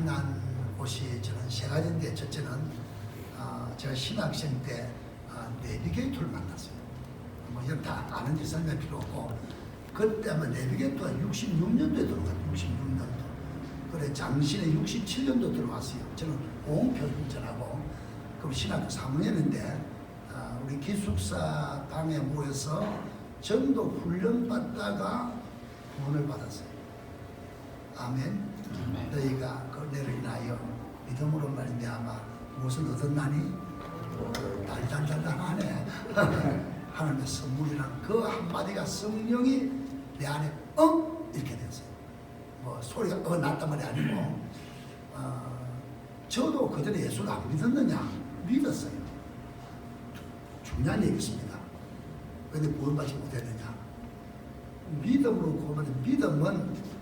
만난 곳이 저는 세 가지인데, 첫째는 제가 신학생 때 내비게이터를 만났어요. 뭐 이건 다 아는지 설명할 필요 없고, 그때 아마 내비게이터가 66년도에 들어갔어요. 66년도. 그래 장신에 67년도 들어왔어요. 저는 공표 운전하고, 그럼 신학교 3학년인데 우리 기숙사 방에 모여서 전도 훈련 받다가 구원을 받았어요. 아멘. 너희가 그 은혜를 인하여 믿음으로 말미암아 무엇을 얻었나니? 달달달달하네. 하나님의 선물이란 그 한마디가 성령이 내 안에 이렇게 됐어요. 뭐 소리가 났단 말이 아니고, 저도 그전에 예수를 안 믿었느냐? 믿었어요. 중요한 얘기입니다. 그런데 구원받지 못했느냐? 믿음으로 구원받는 믿음은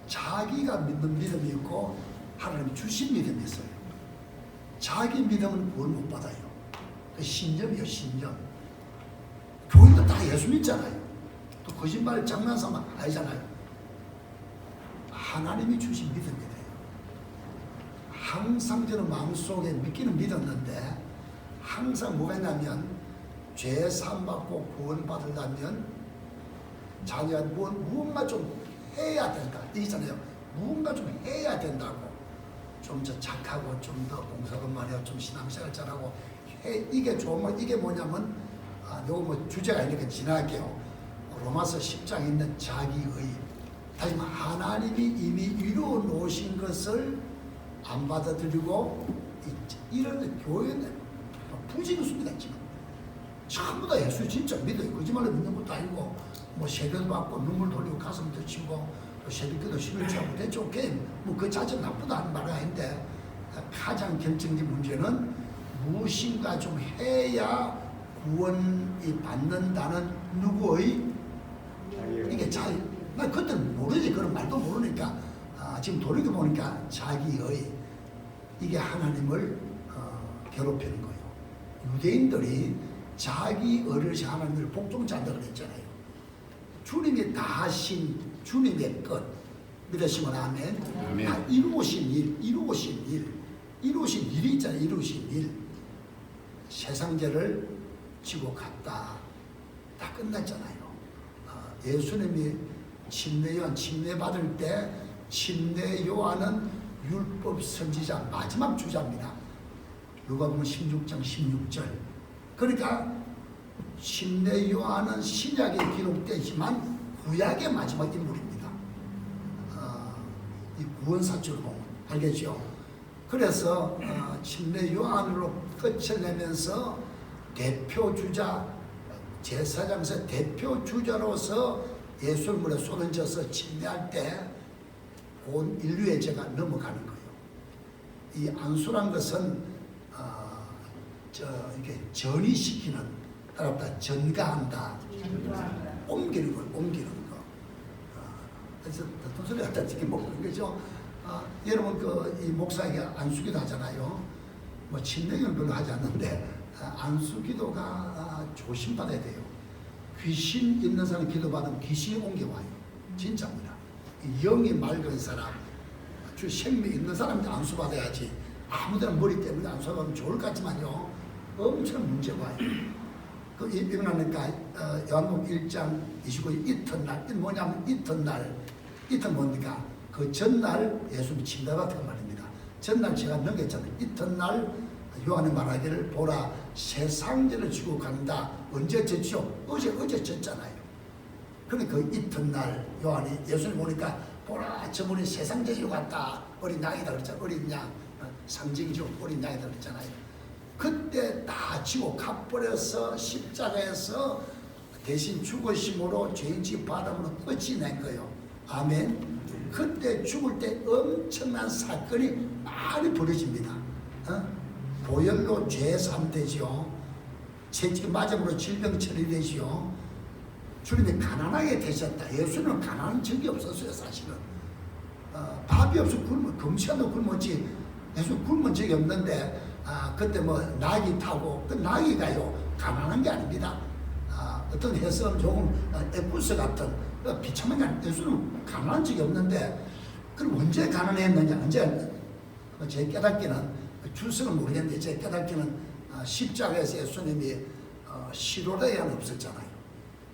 자기가 믿는 믿음이 있고 하나님 주신 믿음이 있어요. 자기 믿음은 구원 못 받아요. 그 신념이요, 신념. 교인도 다 예수 믿잖아요. 또 거짓말 장난삼아 아니잖아요. 하나님이 주신 믿음이 돼요. 항상 저는 마음속에 믿기는 믿었는데, 항상 뭐가 있냐면 죄 사함받고 구원 받으려면 자기가 무언가 좀 해야 된다. 이잖아요. 무언가 좀 해야 된다고. 좀 더 착하고, 좀 더 봉사금 말이야, 좀 신앙생활 잘하고 이게 좋으면, 이게 뭐냐면 요거 뭐 주제가 있으니까 지나갈게요. 로마서 10장에 있는 자기의, 다시 말해 하나님이 이미 이루어 놓으신 것을 안 받아들이고, 이런 교회는 부진수입니다. 지금 전부 다 예수 진짜 믿어요. 거짓말로 믿는 것도 아니고, 뭐 세배도 받고 눈물 돌리고 가슴 터치고 새벽기도 11조 하고 대충 오케이, 뭐 그 자체는 나쁘다 하는 말은 아닌데, 가장 결정적인 문제는 무엇인가 좀 해야 구원이 받는다는 누구의? 이게 자기. 나 그때는 모르지. 그런 말도 모르니까 지금 돌이켜보니까 자기의, 이게 하나님을 괴롭히는 거예요. 유대인들이 자기 어르신 하나님을 복종자한다고 그랬잖아요. 주님이 다 하신 주님의 것 믿으시면 아멘. 다 이루신 일이 있잖아요. 이루신 일. 세상죄를 지고 갔다. 다 끝났잖아요. 예수님이 침례요한 침례받을 때, 침례요한은 율법 선지자 마지막 주자입니다. 누가복음 16장 16절. 그러니까 침례요한은 신약에 기록되지만 구약의 마지막 인물입니다. 이 구원사적으로 보면 알겠죠? 그래서 침례요한으로 끝을 내면서 대표주자, 제사장에서 대표주자로서 예수님을 손을 져서 침례할 때 온 인류의 죄가 넘어가는 거예요. 이 안수란 것은 이렇게 전이시키는, 따라붙다 전가한다, 옮기는 걸, 옮기는 거. 그래서 어떤 소리 갖다 지금 먹는 거죠. 여러분 이 목사에게 안수기도 하잖아요. 뭐 침례는 별로 하지 않는데 안수기도가 조심받아야 돼요. 귀신 있는 사람 기도 받으면 귀신이 옮겨와요. 진짜입니다. 영이 맑은 사람, 주 생명 있는 사람한테 안수 받아야지. 아무데나 머리 때문에 안수 받으면 좋을 것 같지만요, 엄청 문제가 와요. 이거니까 요한복음 1장 29일 이튿날, 뭐냐면 이튿날 뭡니까? 그 전날 예수님이 침례받았단 말입니다. 전날 제가 넘겼잖아요. 이튿날 요한이 말하기를, 보라 세상죄를 지고 간다. 언제 졌죠? 어제 졌잖아요. 그러니까 그 이튿날 요한이 예수님 보니까, 보라 저분이 세상죄 지고 갔다. 어린 양이다 그랬잖아요. 어린 양, 상징이죠. 어린 양이다 그랬잖아요. 그때 다 지고 가버려서 십자가에서 대신 죽으심으로 죄인지 받음으로 끝이 낸 거예요. 아멘. 그때 죽을 때 엄청난 사건이 많이 벌어집니다. 보혈로 죄 사함되죠. 채찍 맞음으로 질병 처리되죠. 주님이 가난하게 되셨다. 예수는 가난한 적이 없었어요. 사실은 밥이 없어 굶어, 금시간도 굶었지 예수 굶은 적이 없는데, 그때 뭐 나귀 타고, 그 나귀가요 가난한 게 아닙니다. 어떤 해석은 조금 에쿠스 같은 비참한 게 아니라, 예수는 가난한 적이 없는데, 그럼 언제 가난했느냐? 언제 제 깨닫기는 출석은 모르겠는데 제 깨닫기는 십자가에서 예수님이 시로레아는 없었잖아요.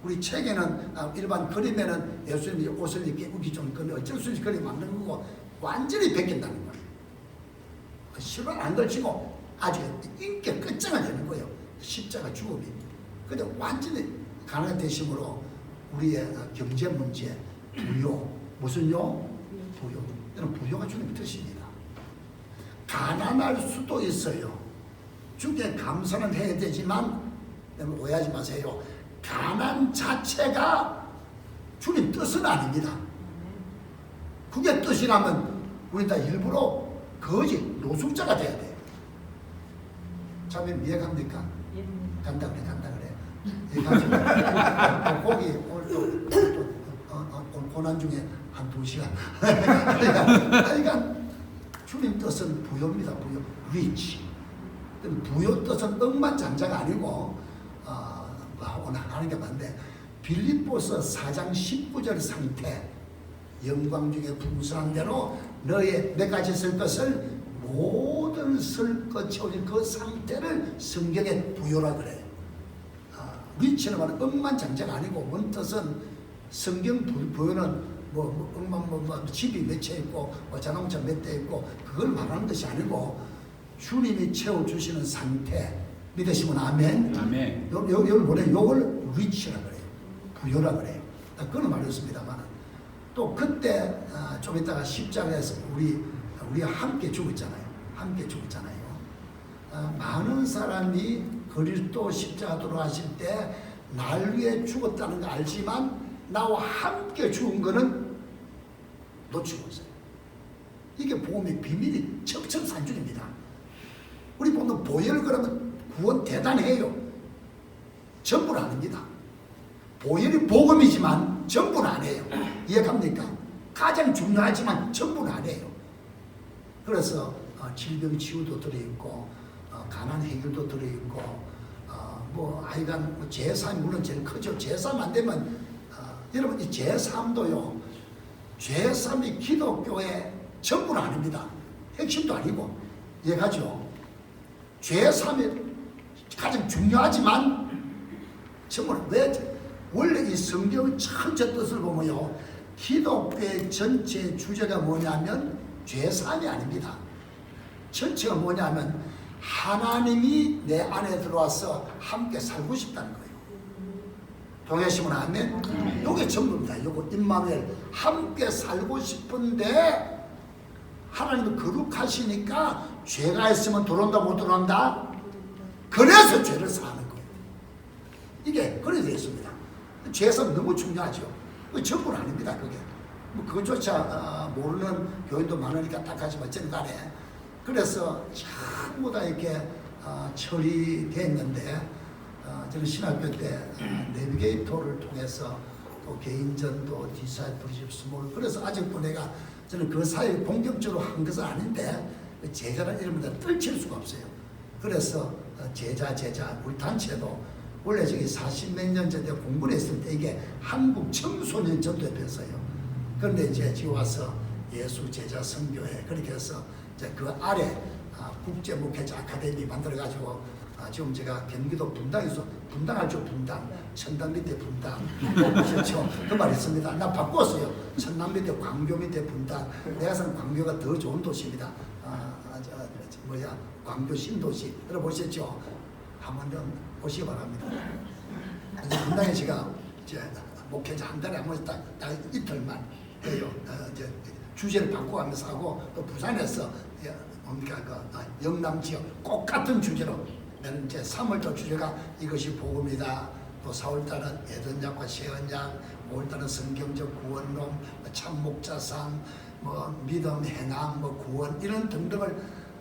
우리 책에는 일반 그림에는 예수님이 옷을 이렇게 우기 좀 그면 어쩔 수 없이 그림 만든 거고 완전히 베낀다는 거예요. 시로를 안 걸치고 아주 인격 끝장을 내는 거예요. 십자가 죽음이. 근데 완전히 가난한 대심으로 우리의 경제 문제, 부요, 무슨요? 부요. 이런 부요가 주님의 뜻입니다. 가난할 수도 있어요. 주께 감사는 해야 되지만 오해하지 마세요. 가난 자체가 주님 뜻은 아닙니다. 그게 뜻이라면 우리 다 일부러 거짓 노숙자가 돼야 돼요. 자매 이해갑니까? 간다 그래, 간다 그래. 이해가지고 거기 오늘 또 고난 중에 한 2시간. 그러니까 주님 뜻은 부요입니다. 부요, 리치. 부요 뜻은 억만장자가 아니고 오늘 하는 게 맞는데 빌립보서 4장 19절 상태, 영광 중에 풍성한 대로 너의 몇 가지 쓸 것을 모든 쓸 것 채워진 그 상태를 성경에 부요라 그래요. 리치는 말은 억만장자가 아니고 원뜻은 성경 부요는 뭐 집이 몇 채 있고 자동차 몇 대 있고 그걸 말하는 것이 아니고 주님이 채워주시는 상태. 믿으시면 아멘. 아멘. 요걸 리치라 그래요. 부요라 그래요. 그건 말했습니다만 또 그때 좀 이따가 십자가에서 우리가 함께 죽었잖아요. 함께 죽었잖아요. 많은 사람이 그리스도 십자가 돌아가실 때 날 위해 죽었다는 거 알지만 나와 함께 죽은 거는 놓치고 있어요. 이게 복음의 비밀이 첩첩산중입니다. 우리 보면 보혈을 그러면 구원 대단해요. 전부는 아닙니다. 보혈이 복음이지만 전부는 아니에요. 이해갑니까? 가장 중요하지만 전부는 아니에요. 그래서 질병 치유도 들어있고 가난 해결도 들어있고 하여간 제3이 물론 제일 크죠. 제3 안 되면 여러분 이 제3도요. 제3이 기독교의 전부는 아닙니다. 핵심도 아니고 이해가죠? 제3이 가장 중요하지만 전부는 왜? 원래 이 성경의 전체 뜻을 보면요. 기독교의 전체 주제가 뭐냐면 제3이 아닙니다. 전체가 뭐냐면 하나님이 내 안에 들어와서 함께 살고 싶다는 거예요. 동의하시면 아멘? 요게 전부입니다. 요거 임마누엘 함께 살고 싶은데 하나님은 거룩하시니까 죄가 있으면 들어온다 못 들어온다? 그래서 죄를 사하는 거예요. 이게 그래 되어 있습니다. 죄에서 너무 중요하죠. 그 전부는 아닙니다. 그게 그것조차 모르는 교인도 많으니까 딱하지만 어쨌든 간에 그래서 전부 다 이렇게 처리됐는데 저는 신학교 때 내비게이터를 통해서 또 개인전도 디사이플십 스몰 그래서 아직도 내가 저는 그 사이에 본격적으로 한 것은 아닌데 제자라는 이름을 떨칠 수가 없어요. 그래서 제자 우리 단체도 원래 저기 40몇 년 전에 공부를 했을 때 이게 한국 청소년 전도협회였어요. 그런데 이제 지금 와서 예수 제자 선교회 그렇게 해서 이제 그 아래 국제 목회자 아카데미 만들어 가지고 지금 제가 경기도 분당에서 분당알죠. 분당 천당 밑에 분당 그렇죠. 그 말 있습니다. 나 바꿨어요. 천당 밑에 광교 밑에 분당. 내가 사는 광교가 더 좋은 도시입니다. 광교 신도시 들어보셨죠? 한번 좀 보시기 바랍니다. 이제 분당에 제가 이제 목회자 한 달에 한 번씩 딱 이틀만 해요. 주제를 바꿔가면서 하고 또 부산에서 뭡니까 영남 지역 꼭 같은 주제로 이제 3월달 주제가 이것이 복음이다. 또 4월달은 애전약과 세언약, 5월달은 성경적 구원론, 참목자상, 믿음, 행함, 구원 이런 등등을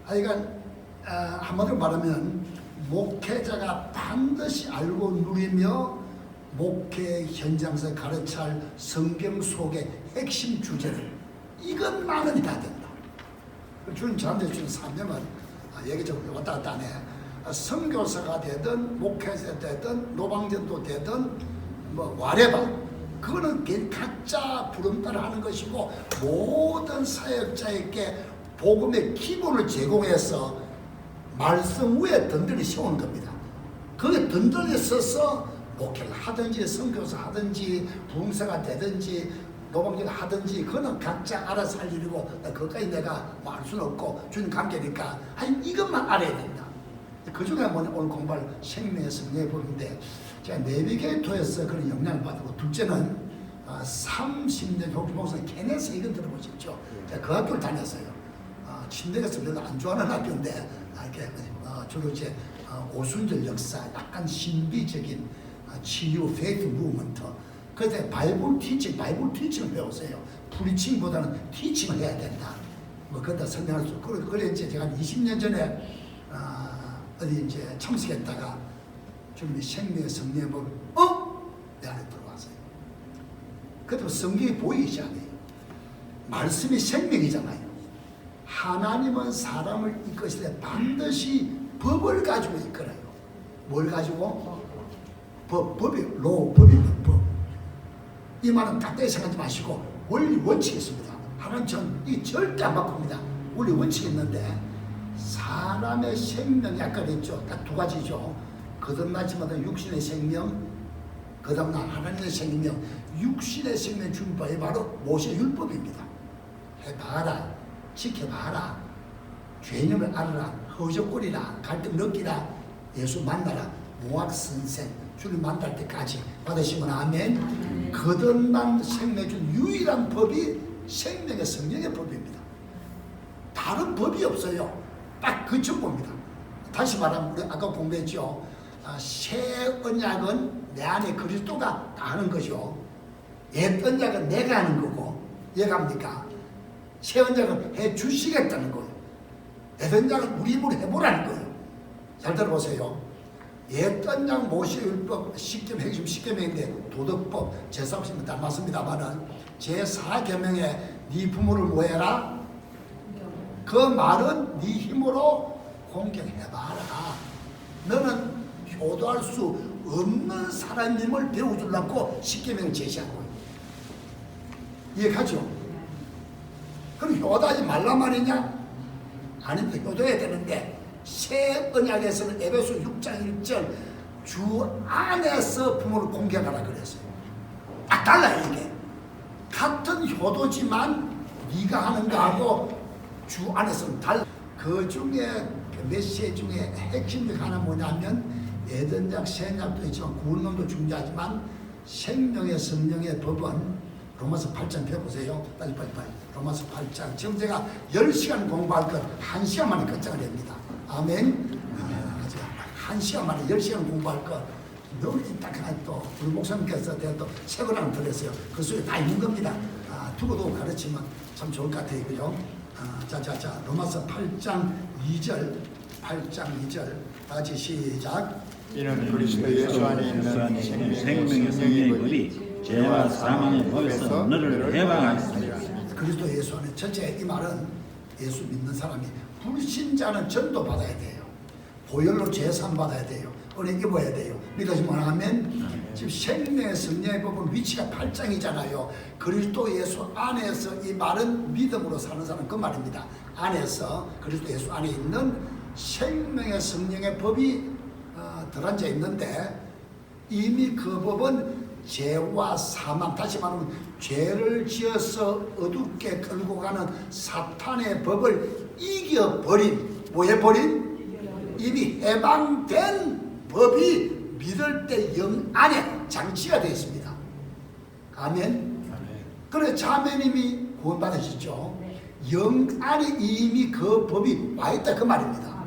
하여간 한마디로 말하면 목회자가 반드시 알고 누리며 목회 현장에서 가르쳐야 할 성경 속의 핵심 주제들 이것만은 다 된다. 주님 저한테 주는 사명은 여기저기 왔다 갔다 하네. 선교사가 되든 목회자 되든 노방전도 되든 와레바 그거는 각자 부름따라 하는 것이고 모든 사역자에게 복음의 기본을 제공해서 말씀 위에 든든히 세우는 겁니다. 그게 든든히 서서 목회를 하든지 선교사 하든지 부흥사가 되든지 노방기를 하든지 그거는 각자 알아서 할 일이고 그것까지 내가 뭐 알 수는 없고 주님 관계니까 아니 이것만 알아야 된다. 그 중에 오늘 공부할 생명의 성령의 법인데 제가 내비게이터에서 그런 영향을 받고 둘째는 30년 교육 목사 케네스 이건 들어보셨죠? 제가 그 학교를 다녔어요. 침대에서 별로 안 좋아하는 학교인데 이렇게 주로 이제 오순절 역사, 약간 신비적인 치유, 페이트 무브먼트. 그때 바이블 티칭을 배웠어요. 프리칭보다는 티칭을 해야 된다. 뭐 그다 설명할 수. 그래 이제 제가 20년 전에 어디 이제 참석했다가 주님의 생명의 성령의 법, 내 안에 들어왔어요. 그때 성경이 보이기 시작해요. 말씀이 생명이잖아요. 하나님은 사람을 이끄시되 반드시 법을 가지고 이끌어요. 뭘 가지고? 법입니다. 법. 이 말은 간단히 생각하지 마시고 원리 원칙이 있습니다. 하나님 전 이 절대 안 바꿉니다. 원리 원칙이 있는데 사람의 생명이 아까 그랬죠. 딱 두 가지죠. 거듭나지마다 육신의 생명, 그다음 하나님의 생명. 육신의 생명 주는 바에 바로 모세 율법입니다. 해봐라, 지켜봐라, 죄념을 알아라, 허적거리라, 갈등 느끼라, 예수 만나라, 모학선생 주를 만날 때까지 받으시면 아멘. 거듭난 생명 중 유일한 법이 생명의 성령의 법입니다. 다른 법이 없어요. 딱 그 정보입니다. 다시 말하면 우리 아까 공부했죠. 새 언약은 내 안에 그리스도가 다 하는 거죠. 옛 언약은 내가 하는 거고, 이해갑니까? 새 언약은 해 주시겠다는 거예요. 옛 언약은 우리 입으로 해보라는 거예요. 잘 들어보세요. 옛 언약 모세율법 10계명 핵심 10계명인데 도덕법 제3계명 다 맞습니다만은 제4계명에 네 부모를 뭐해라? 그 말은 네 힘으로 공경해봐라. 너는 효도할 수 없는 사람님을 배워주려고 10계명을 제시한 거예요. 이해가죠? 그럼 효도하지 말란 말이냐? 아닌데 효도해야 되는데 새 언약에서는 에베소 6장 1절 주 안에서 부모를 공경하라 그랬어요. 딱 달라요. 이게 같은 효도지만 네가 하는 거하고 주 안에서는 달라. 그 중에 메시지 중에 핵심 중 하나 뭐냐면 예전약 새약도 있지만 구원론도 중요하지만 생명의 성령의 법은 로마서 8장 펴보세요. 빨리. 로마서 8장. 지금 제가 10시간 공부할 것 1시간 만에 끝장을 냅니다. 아멘. 1시간 만에 10시간 공부할 것 너무 딱하게 또 우리 목사님께서 또 책을 하나 들었어요. 그 속에 다 있는 겁니다. 두고두고 가르치면 참 좋을 것 같아요. 그죠? 자, 로마서 8장 2절 다 같이 시작. 이는 그리스도 예수 안에 있는 생명의 성령의 법이 죄와 사망의 법에서 너를 해방하였습니다. 그리스도 예수 안에 첫째 이 말은 예수 믿는 사람이 불신자는 전도 받아야 돼요. 보혈로 제산 받아야 돼요. 은혜 입어야 돼요. 믿으시면 아멘. 지금 생명의 성령의 법은 위치가 8장이잖아요. 그리스도 예수 안에서 이 말은 믿음으로 사는 사람 그 말입니다. 안에서 그리스도 예수 안에 있는 생명의 성령의 법이 들어앉아 있는데 이미 그 법은 죄와 사망, 다시 말하면 죄를 지어서 어둡게 끌고 가는 사탄의 법을 이겨버린, 뭐 해버린? 이미 해방된 법이 믿을 때 영 안에 장치가 되어 있습니다. 아멘. 그래 자매님이 구원받으시죠. 영 안에 이미 그 법이 와 있다 그 말입니다.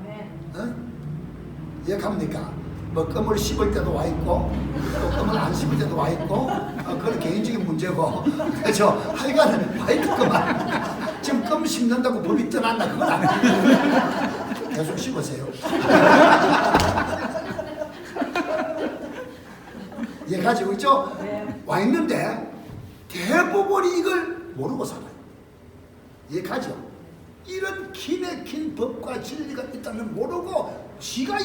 이해합니까? 뭐 껌을 씹을 때도 와 있고 또 껌을 안 씹을 때도 와 있고 그건 개인적인 문제고 그렇죠. 하여간 와 있는 것만 지금 껌 씹는다고 법이 떠났나 그건 아니에요. 계속 씹으세요. 얘 가지고 있죠? 와 있는데 대부분이 이걸 모르고 살아요. 얘 가죠? 이런 기맥힌 법과 진리가 있다는 모르고 지가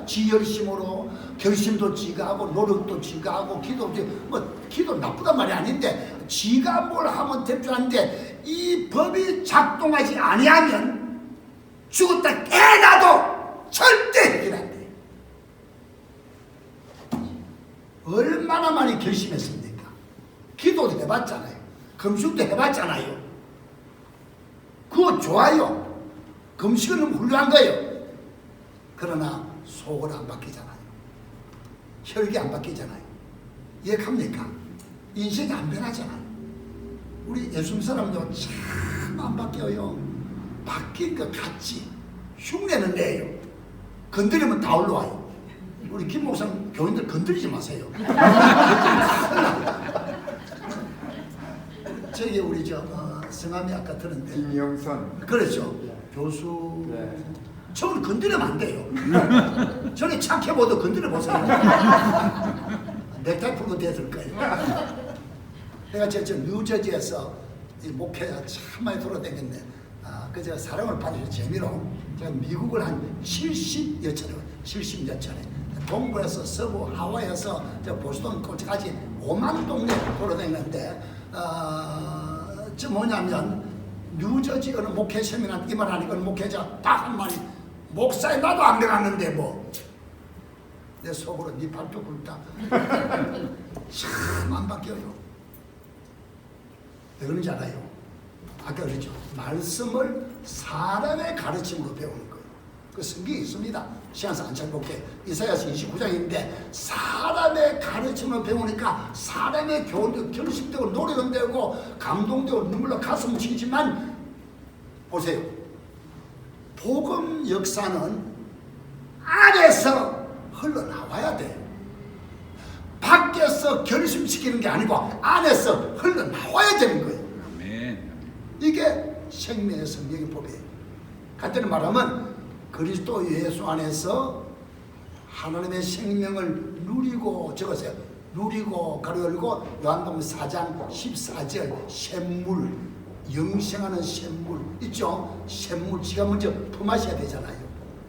지 열심으로 결심도 지가 하고 노력도 지가 하고 기도 나쁘단 말이 아닌데 지가 뭘 하면 될 줄 아는데 이 법이 작동하지 아니하면 죽었다 깨어나도 절대 해결 안 돼. 얼마나 많이 결심했습니까? 기도도 해봤잖아요. 금식도 해봤잖아요. 그거 좋아요. 금식은 너무 훌륭한 거예요. 그러나 속을 안 바뀌잖아요. 혈기 안 바뀌잖아요. 이해합니까? 인생이 안 변하잖아요. 우리 예수 사람도 참 안 바뀌어요. 바뀔 것 같지. 흉내는 내요. 건드리면 다 올라와요. 우리 김 목사님 교인들 건드리지 마세요. 저기 우리 성함이 아까 들었는데 김영선. 그렇죠. 교수. 네. 저는 건드리면 안 돼요. 저는 착해 보도 건드려 보세요. 넥타이 풀고 됐을 거예요. 내가 저 뉴저지에서 이 목회자 참 많이 돌아다녔네. 그저 사랑을 받으신 재미로 제가 미국을 한 70여 차례 동부에서 서부 하와이에서 저 보스턴 꼭지까지 5만 동네 돌아다녔는데 저 뭐냐면 뉴저지 어느 목회 세미나 이 말 하니까 목회자 딱 한 마디 목사에 나도 안 들어갔는데 뭐 내 속으로 네 발톱 굵다. 참 안 바뀌어요. 왜 그런지 알아요? 아까 그랬죠. 말씀을 사람의 가르침으로 배우는 거예요. 그 성경에 있습니다. 시간상 안 찾아볼게요. 이사야서 29장인데 사람의 가르침을 배우니까 사람의 교훈도 결심되고 노력은 되고 감동되고 눈물로 가슴 치지만 보세요. 복음 역사는 안에서 흘러나와야 돼요. 밖에서 결심시키는 게 아니고 안에서 흘러나와야 되는 거예요. 아멘. 이게 생명의 성경의 법이에요. 간단히 말하면 그리스도 예수 안에서 하나님의 생명을 누리고 적으세요. 누리고 가로 열고 요한복음 4장 14절 샘물 영생하는 샘물 있죠. 샘물 지가 먼저 품마셔야 되잖아요.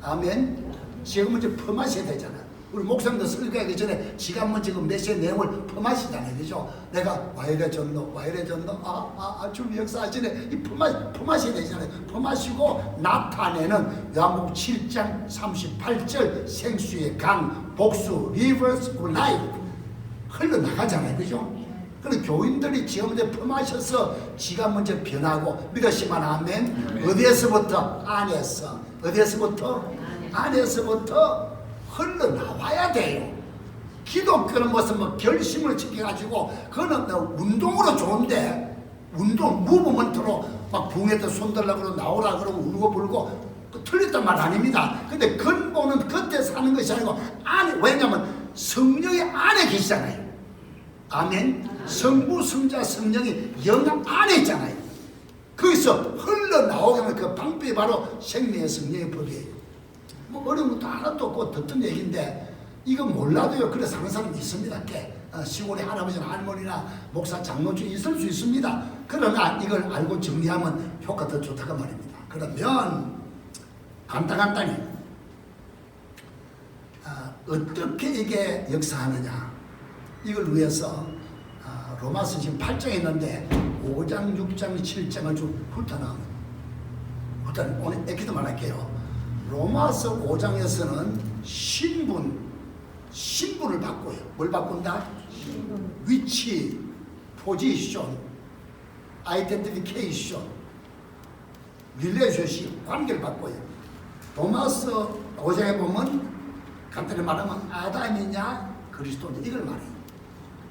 아멘. 지가 먼저 품마셔야 되잖아요. 우리 목사님도 설교하기 전에 지가 먼저 그 메시지 내용을 품마시잖아요. 그죠? 내가 와 이래 졌노 좀 역사하시네. 이 품마셔야 되잖아요. 품마시고 나타내는 요한복음 7장 38절 생수의 강 복수 rivers of life 흘러나가잖아요. 그죠? 그래서 교인들이 지가 먼저 품마셔서 지가 먼저 변하고 믿으시면 아멘. 어디에서부터? 안에서. 어디에서부터? 안에서부터 흘러나와야 돼요. 기독교는 무슨 뭐 결심을 지켜가지고 그거는 운동으로 좋은데 운동 무브먼트로 막 붕에다 손들라고 그러고 나오라 그러고 울고 불고 틀렸단 말 아닙니다. 근데 근본은 겉에 사는 것이 아니고 안에, 왜냐면 성령이 안에 계시잖아요. 아멘. 성부 성자 성령이 영향 안에 있잖아요. 거기서 흘러나오게 하는 그 방법이 바로 생명의 성령의 법이에요. 뭐 어려운 것도 하나도 없고 듣던 얘기인데 이거 몰라도요. 그래서 하는 사람이 있습니다. 시골에 할아버지나 할머니나 목사 장로 중에 있을 수 있습니다. 그러나 이걸 알고 정리하면 효과 더 좋다고 말입니다. 그러면 간단히 어떻게 이게 역사하느냐 이걸 위해서 로마서 지금 8장에 있는데 5장, 6장, 7장을 좀 훑어나옵니다. 일단 오늘 애기도 말할게요. 로마서 5장에서는 신분을 바꿔요. 뭘 바꾼다? 위치, 포지션, 아이덴티피케이션, 릴레이션십, 관계를 바꿔요. 로마서 5장에 보면 간단히 말하면 아담이냐 그리스도냐 이걸 말해요.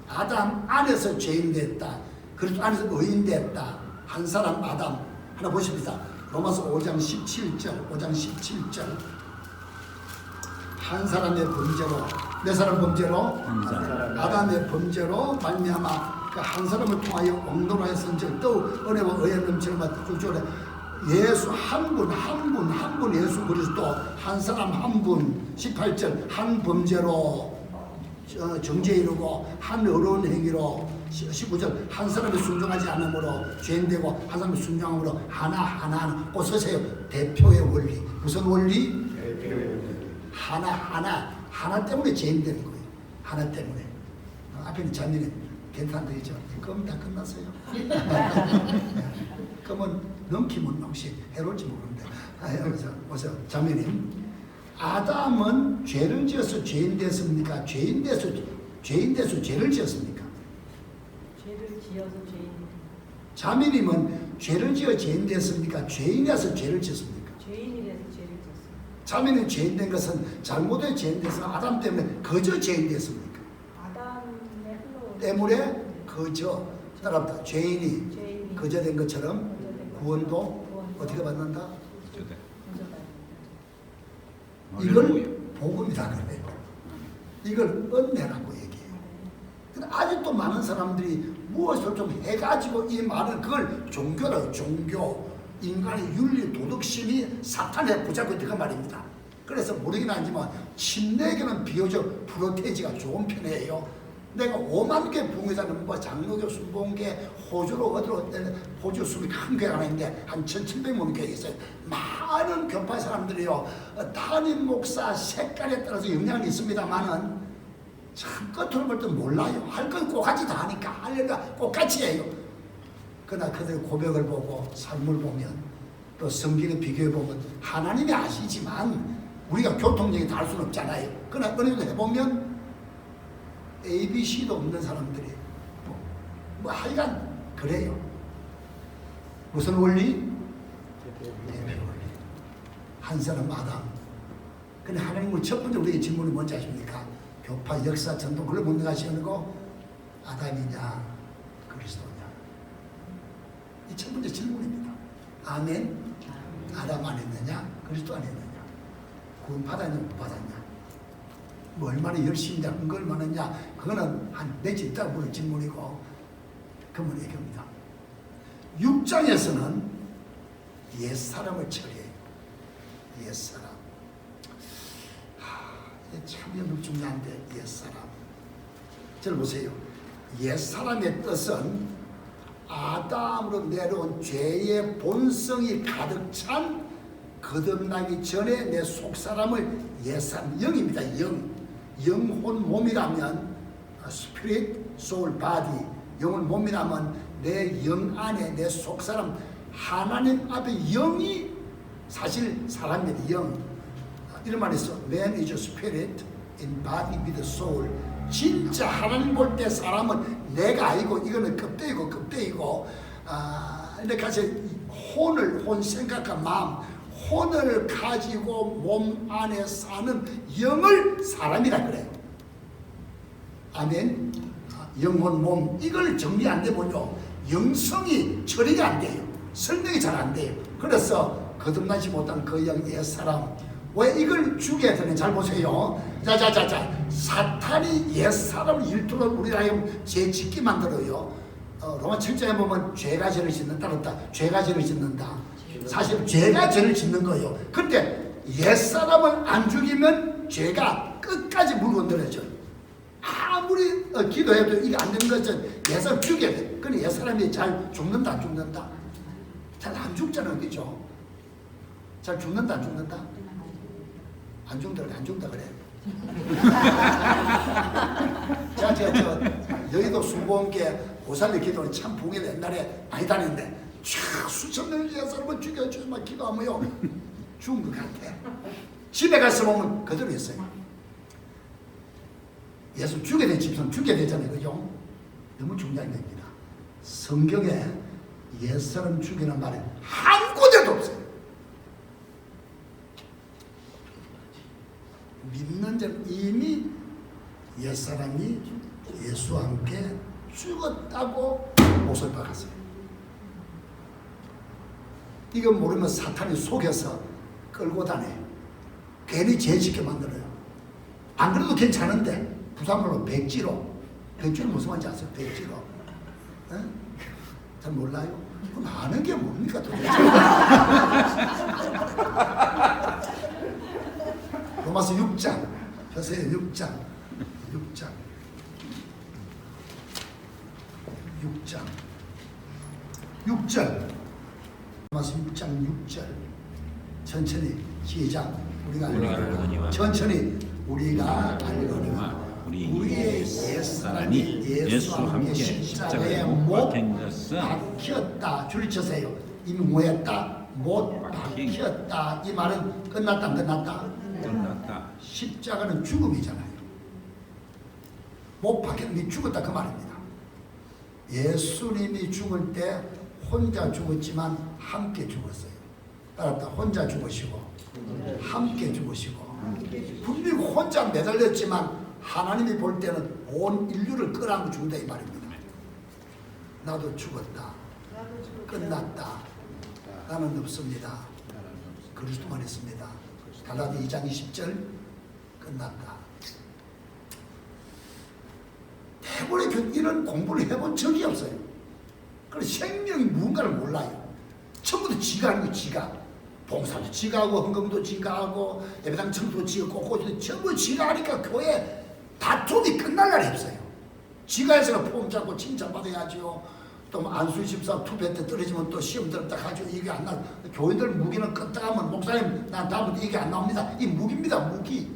아담 안에서 죄인 됐다. 그리스도 안에서 의인 됐다. 한 사람 아담 하나 보십니다. 로마서 5장 17절 한 사람의 범죄로 몇 사람 범죄로? 한 사람. 아담의 범죄로 말미암아 그 한 사람을 통하여 온도라의 선질 또 은혜와 의의 넘치는 줄줄에 예수 한 분 예수 그리스도 한 사람 한 분 18절 한 범죄로 정죄 이루고 한 어려운 행위로 19절 한 사람이 순종하지 않으므로 죄인되고 한 사람이 순종함으로 하나 꼭 서세요. 대표의 원리 무슨 원리? 대표의 원리 하나 때문에 죄인되는 거예요. 하나 때문에 앞에 있는 자매는 괜찮되죠? 그럼 다 끝났어요. 그러면 넘기면 혹시 해로울지 모르는데. 보세요. 자매님, 아담은 죄를 지어서 죄인 됐습니까? 죄인 돼서 죄를 지었습니까? 죄를 지어서 죄인. 자매님은 죄를 지어 죄인 됐습니까? 죄인이라서 죄를 지었습니까? 죄인이라서 죄를 지었습니다. 자매는 죄인 된 것은 잘못해 죄인 돼서 아담 때문에 거저 죄인 됐습니까? 아담의 흘러 때문에 거저 따라합니다. 죄인이 거저 된 것처럼 구원도 어떻게 받는다? 이걸 복음이라 그래요. 이걸 은혜라고 얘기해요. 근데 아직도 많은 사람들이 무엇을 좀 해가지고 이 말을 그걸 종교라고, 종교, 인간의 윤리, 도덕심이 사탄에 붙잡고 있다 그 말입니다. 그래서 모르긴 하지만 침례교는 비교적 프로테이지가 좋은 편이에요. 내가 5만 개 부흥회장은 뭐 장로교, 순복음교, 호주로 어디로 호주 숲이 큰 교회가 하나 있는데 한 1,700명 교회가 있어요. 많은 교파 사람들이요 담임 목사 색깔에 따라서 영향이 있습니다만은 참 끝으로 볼 때 몰라요. 할 건 꼭같이 다 하니까 하려니까 꼭같이 해요. 그러나 그들의 고백을 보고 삶을 보면 또 성경의 비교해 보면 하나님이 아시지만 우리가 교통력이 다 할 수는 없잖아요. 그러나 어느 정도 해보면 ABC도 없는 사람들이 뭐 하여간 그래요. 무슨 원리? 대표 원리. 한 사람 아담. 근데 하나님은 첫 번째 우리의 질문이 뭔지 아십니까? 교파 역사 전통 그걸 못 나가시는 거 아담이냐 그리스도냐. 이 첫 번째 질문입니다. 아멘. 아담 안 했느냐 그리스도 안 했느냐. 구원 받았냐 못 받았냐. 뭐 얼마나 열심히 한 걸 많았냐 그거는 한 며칠 있다가 물을 질문이고 그러면 얘기합니다. 6장에서는 옛사람을 처리해요. 옛사람. 참 중요한데 옛사람. 저를 보세요. 옛사람의 뜻은 아담으로 내려온 죄의 본성이 가득 찬 거듭나기 전에 내 속사람을 옛사람, 영입니다. 영혼 몸이라면 spirit, soul, body 영혼 몸이라면 내 영 안에 내 속사람 하나님 앞에 영이 사실 사람의 영 이런 말이 있어. Man is a spirit in body with a soul. 진짜 하나님 볼 때 사람은 내가 아니고 이거는 껍데기고 이렇게 해서 혼 생각과 마음 혼을 가지고 몸 안에 사는 영을 사람이라 그래요. 아멘. 영혼 몸 이걸 정리 안 되면요 영성이 처리가 안 돼요. 설명이 잘 안 돼요. 그래서 거듭나지 못한 그 영 옛사람 왜 이걸 죽여야 되는지 잘 보세요. 자자자자 사탄이 옛사람을 일투로 우리가 죄 짓게 만들어요. 로마 7장에 보면 죄가 죄를 짓는다 그랬다. 죄가 죄를 짓는다. 사실 죄가 죄를 짓는 거예요. 근데 옛사람을 안 죽이면 죄가 끝까지 물건들어져요. 아무리 기도해도 이게 안 되는 것은 옛사람 죽여야 돼. 근데 옛사람이 잘 죽는다 안 죽는다? 잘 안 죽잖아요. 그죠? 잘 죽는다 안 죽는다? 안 죽는다 그래. 제가 여의도 순복음교회 고살리 기도는 참 봉일 옛날에 많이 다녔는데 수천 명의 옛사람을 죽여주지만 기도하면요 죽은 것 같아. 집에 가서 보면 그대로 있어요. 예수 죽게 된 집사람 죽게 되잖아요. 그죠? 너무 중요한 겁니다. 성경에 옛사람 죽이는 말이 한 군데도 없어요. 믿는 자는 이미 옛사람이 예수와 함께 죽었다고 못을 박았어요. 이건 모르면 사탄이 속여서 끌고 다녀요. 괜히 죄짓게 만들어요. 안 그래도 괜찮은데 부산말로 백지로. 백지로 무슨 말인지 아세요? 백지로. 에? 잘 몰라요? 그럼 아는 게 뭡니까 도대체? 로마서 6장 보세요. 6장 로마서 6장 6절 천천히 시작. 우리가 알거니와 천천히 우리가 알거니와 우리의 옛사람이 예수와 함께 십자가에 못 박힌 박혔다. 줄 쳐세요. 이미 뭐했다? 못 박혔다. 이 말은 끝났다, 끝났다. 끝났다. 십자가는 죽음이잖아요. 못 박혔는데 죽었다 그 말입니다. 예수님이 죽을 때 혼자 죽었지만 함께 죽었어요. 따랐다. 혼자 죽으시고 함께 죽으시고 분명히 혼자 매달렸지만 하나님이 볼 때는 온 인류를 끌어안고 죽는다 이 말입니다. 나도 죽었다. 끝났다. 나는 없습니다. 그리스도만 있습니다. 갈라디 2장 20절 끝났다. 대부분 이런 공부를 해본 적이 없어요. 그래서 생명이 무언가를 몰라요. 전부 다 지가 하는 거 지가. 봉사도 지가 하고 헌금도 지가 하고 예배당 청소도 지가 꽃꽂이도 전부 지가 하니까 교회 다툼이 끝날 날이 없어요. 지가 해서 폼 잡고 칭찬받아야죠. 또 안수십사 투표 때 떨어지면 또 시험 들었다 가지고 이게 안 나. 교인들 무기는 껐다가면 목사님 난 다음부터 이게 안 나옵니다. 이 무기입니다. 무기.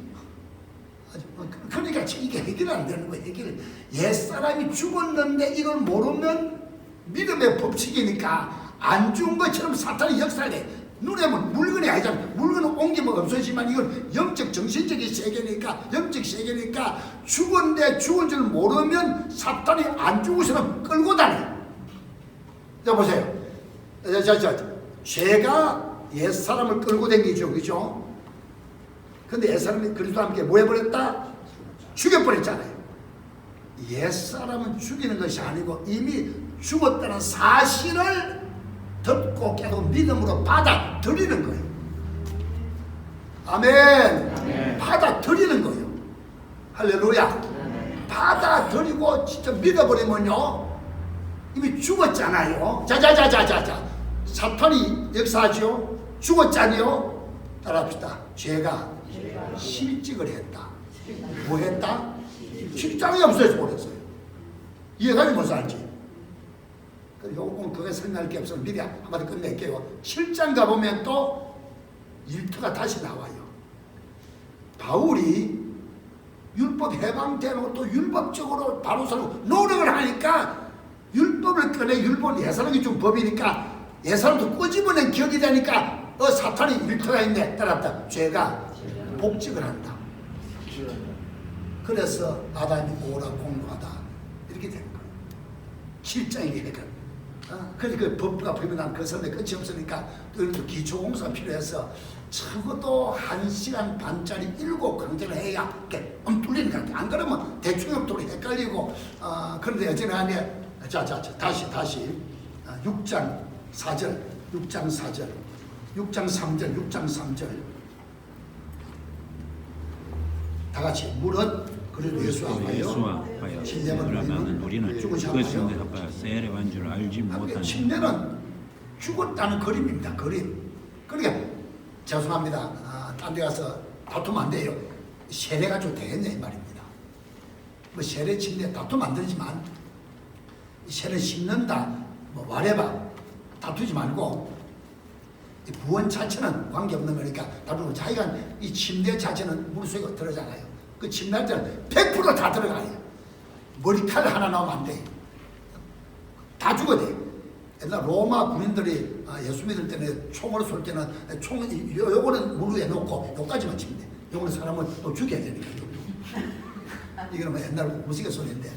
그러니까 이게 해결이 안 되는 거예요. 해결. 옛사람이 죽었는데 이걸 모르면 믿음의 법칙이니까 안 죽은 것처럼 사탄이 역사를 해. 눈에 보면 물건이 아니잖아. 물건은 옮기면 없어지만 이건 영적 정신적인 세계니까 영적 세계니까 죽었는데 죽은 줄 모르면 사탄이 안 죽으시면 끌고 다녀. 자 보세요. 죄가 옛사람을 끌고 다니죠. 그죠? 근데 옛사람이 그리스도와 함께 뭐 해버렸다? 죽여버렸잖아요. 옛사람은 죽이는 것이 아니고 이미 죽었다는 사실을 듣고 계속 믿음으로 받아들이는 거예요. 아멘. 받아들이는 거예요. 할렐루야. 받아들이고 진짜 믿어버리면요 이미 죽었잖아요. 자자자자자자 사탄이 역사하죠. 죽었잖아요. 따라합시다. 죄가 실직을 했다. 뭐 했다? 실장이 없어져 버렸어요. 이해가지 못 살지. 요건 그게 설명할 게 없어서 미리 한마디 끝낼게요. 7장 가보면 또 일터가 다시 나와요. 바울이 율법 해방되고 또 율법적으로 바로 살고 노력을 하니까 율법을 꺼내 율법은 예사람이 준 법이니까 예사람도 꼬집어낸 기억이 되니까 사탄이 일터가 있네. 따라합다. 죄가 복직을 한다. 그래서 아담이 오라 공부하다 이렇게 된 거예요. 7장이니까. 그래서 그 법과 법이란 그 선에 끝이 없으니까 또 이런 기초공사가 필요해서 적어도 1시간 반짜리 7강제를 해야 이렇게 뚫리는 것 같아요. 안 그러면 대충 옆도로 헷갈리고 그런데 여전히 아니에 다시 6장 4절 6장 4절 6장 3절 6장 3절 다 같이 무릇 그리고 예수와 하여 침례는 우리는 그것인데 아빠 세례한 줄 알지 못하는 침례는 죽었다는 그림입니다. 그림. 그러니까 죄송합니다. 딴 데 가서 다투면 안 돼요. 세례 가지고 되겠네 이 말입니다. 뭐 세례 침례 다투면 안 되지만 세례 심는다 뭐 말해봐 다투지 말고 이 구원 자체는 관계없는 거니까 다투고 자기가 이 침례 자체는 물속에 들어가잖아요. 그 침례할 때는 100% 다 들어가요. 머리칼 하나 나오면 안 돼. 다 죽어야 돼. 옛날 로마 군인들이 예수 믿을 때는 총을 쏠 때는 총은 요거는 물 위에 놓고 요까지만 치면 돼. 요거는 사람을 또 죽여야 되니까. 이거는 뭐 옛날 무식의 소리인데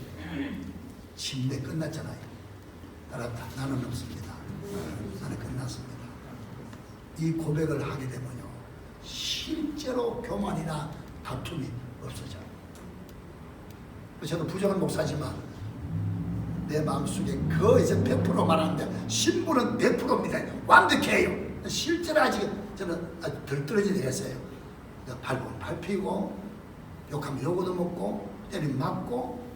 침례 끝났잖아요. 따랐다. 나는 없습니다. 나는 끝났습니다. 이 고백을 하게 되면요 실제로 교만이나 다툼이 없어져요. 저도 부정한 목사지만 내 마음속에 그 이제 100% 말하는데 신부는 100%입니다. 완벽해요. 실제로 아직 저는 아주 덜 떨어지게 됐어요. 밟으면 밟히고 욕하면 욕도 먹고 때리면 맞고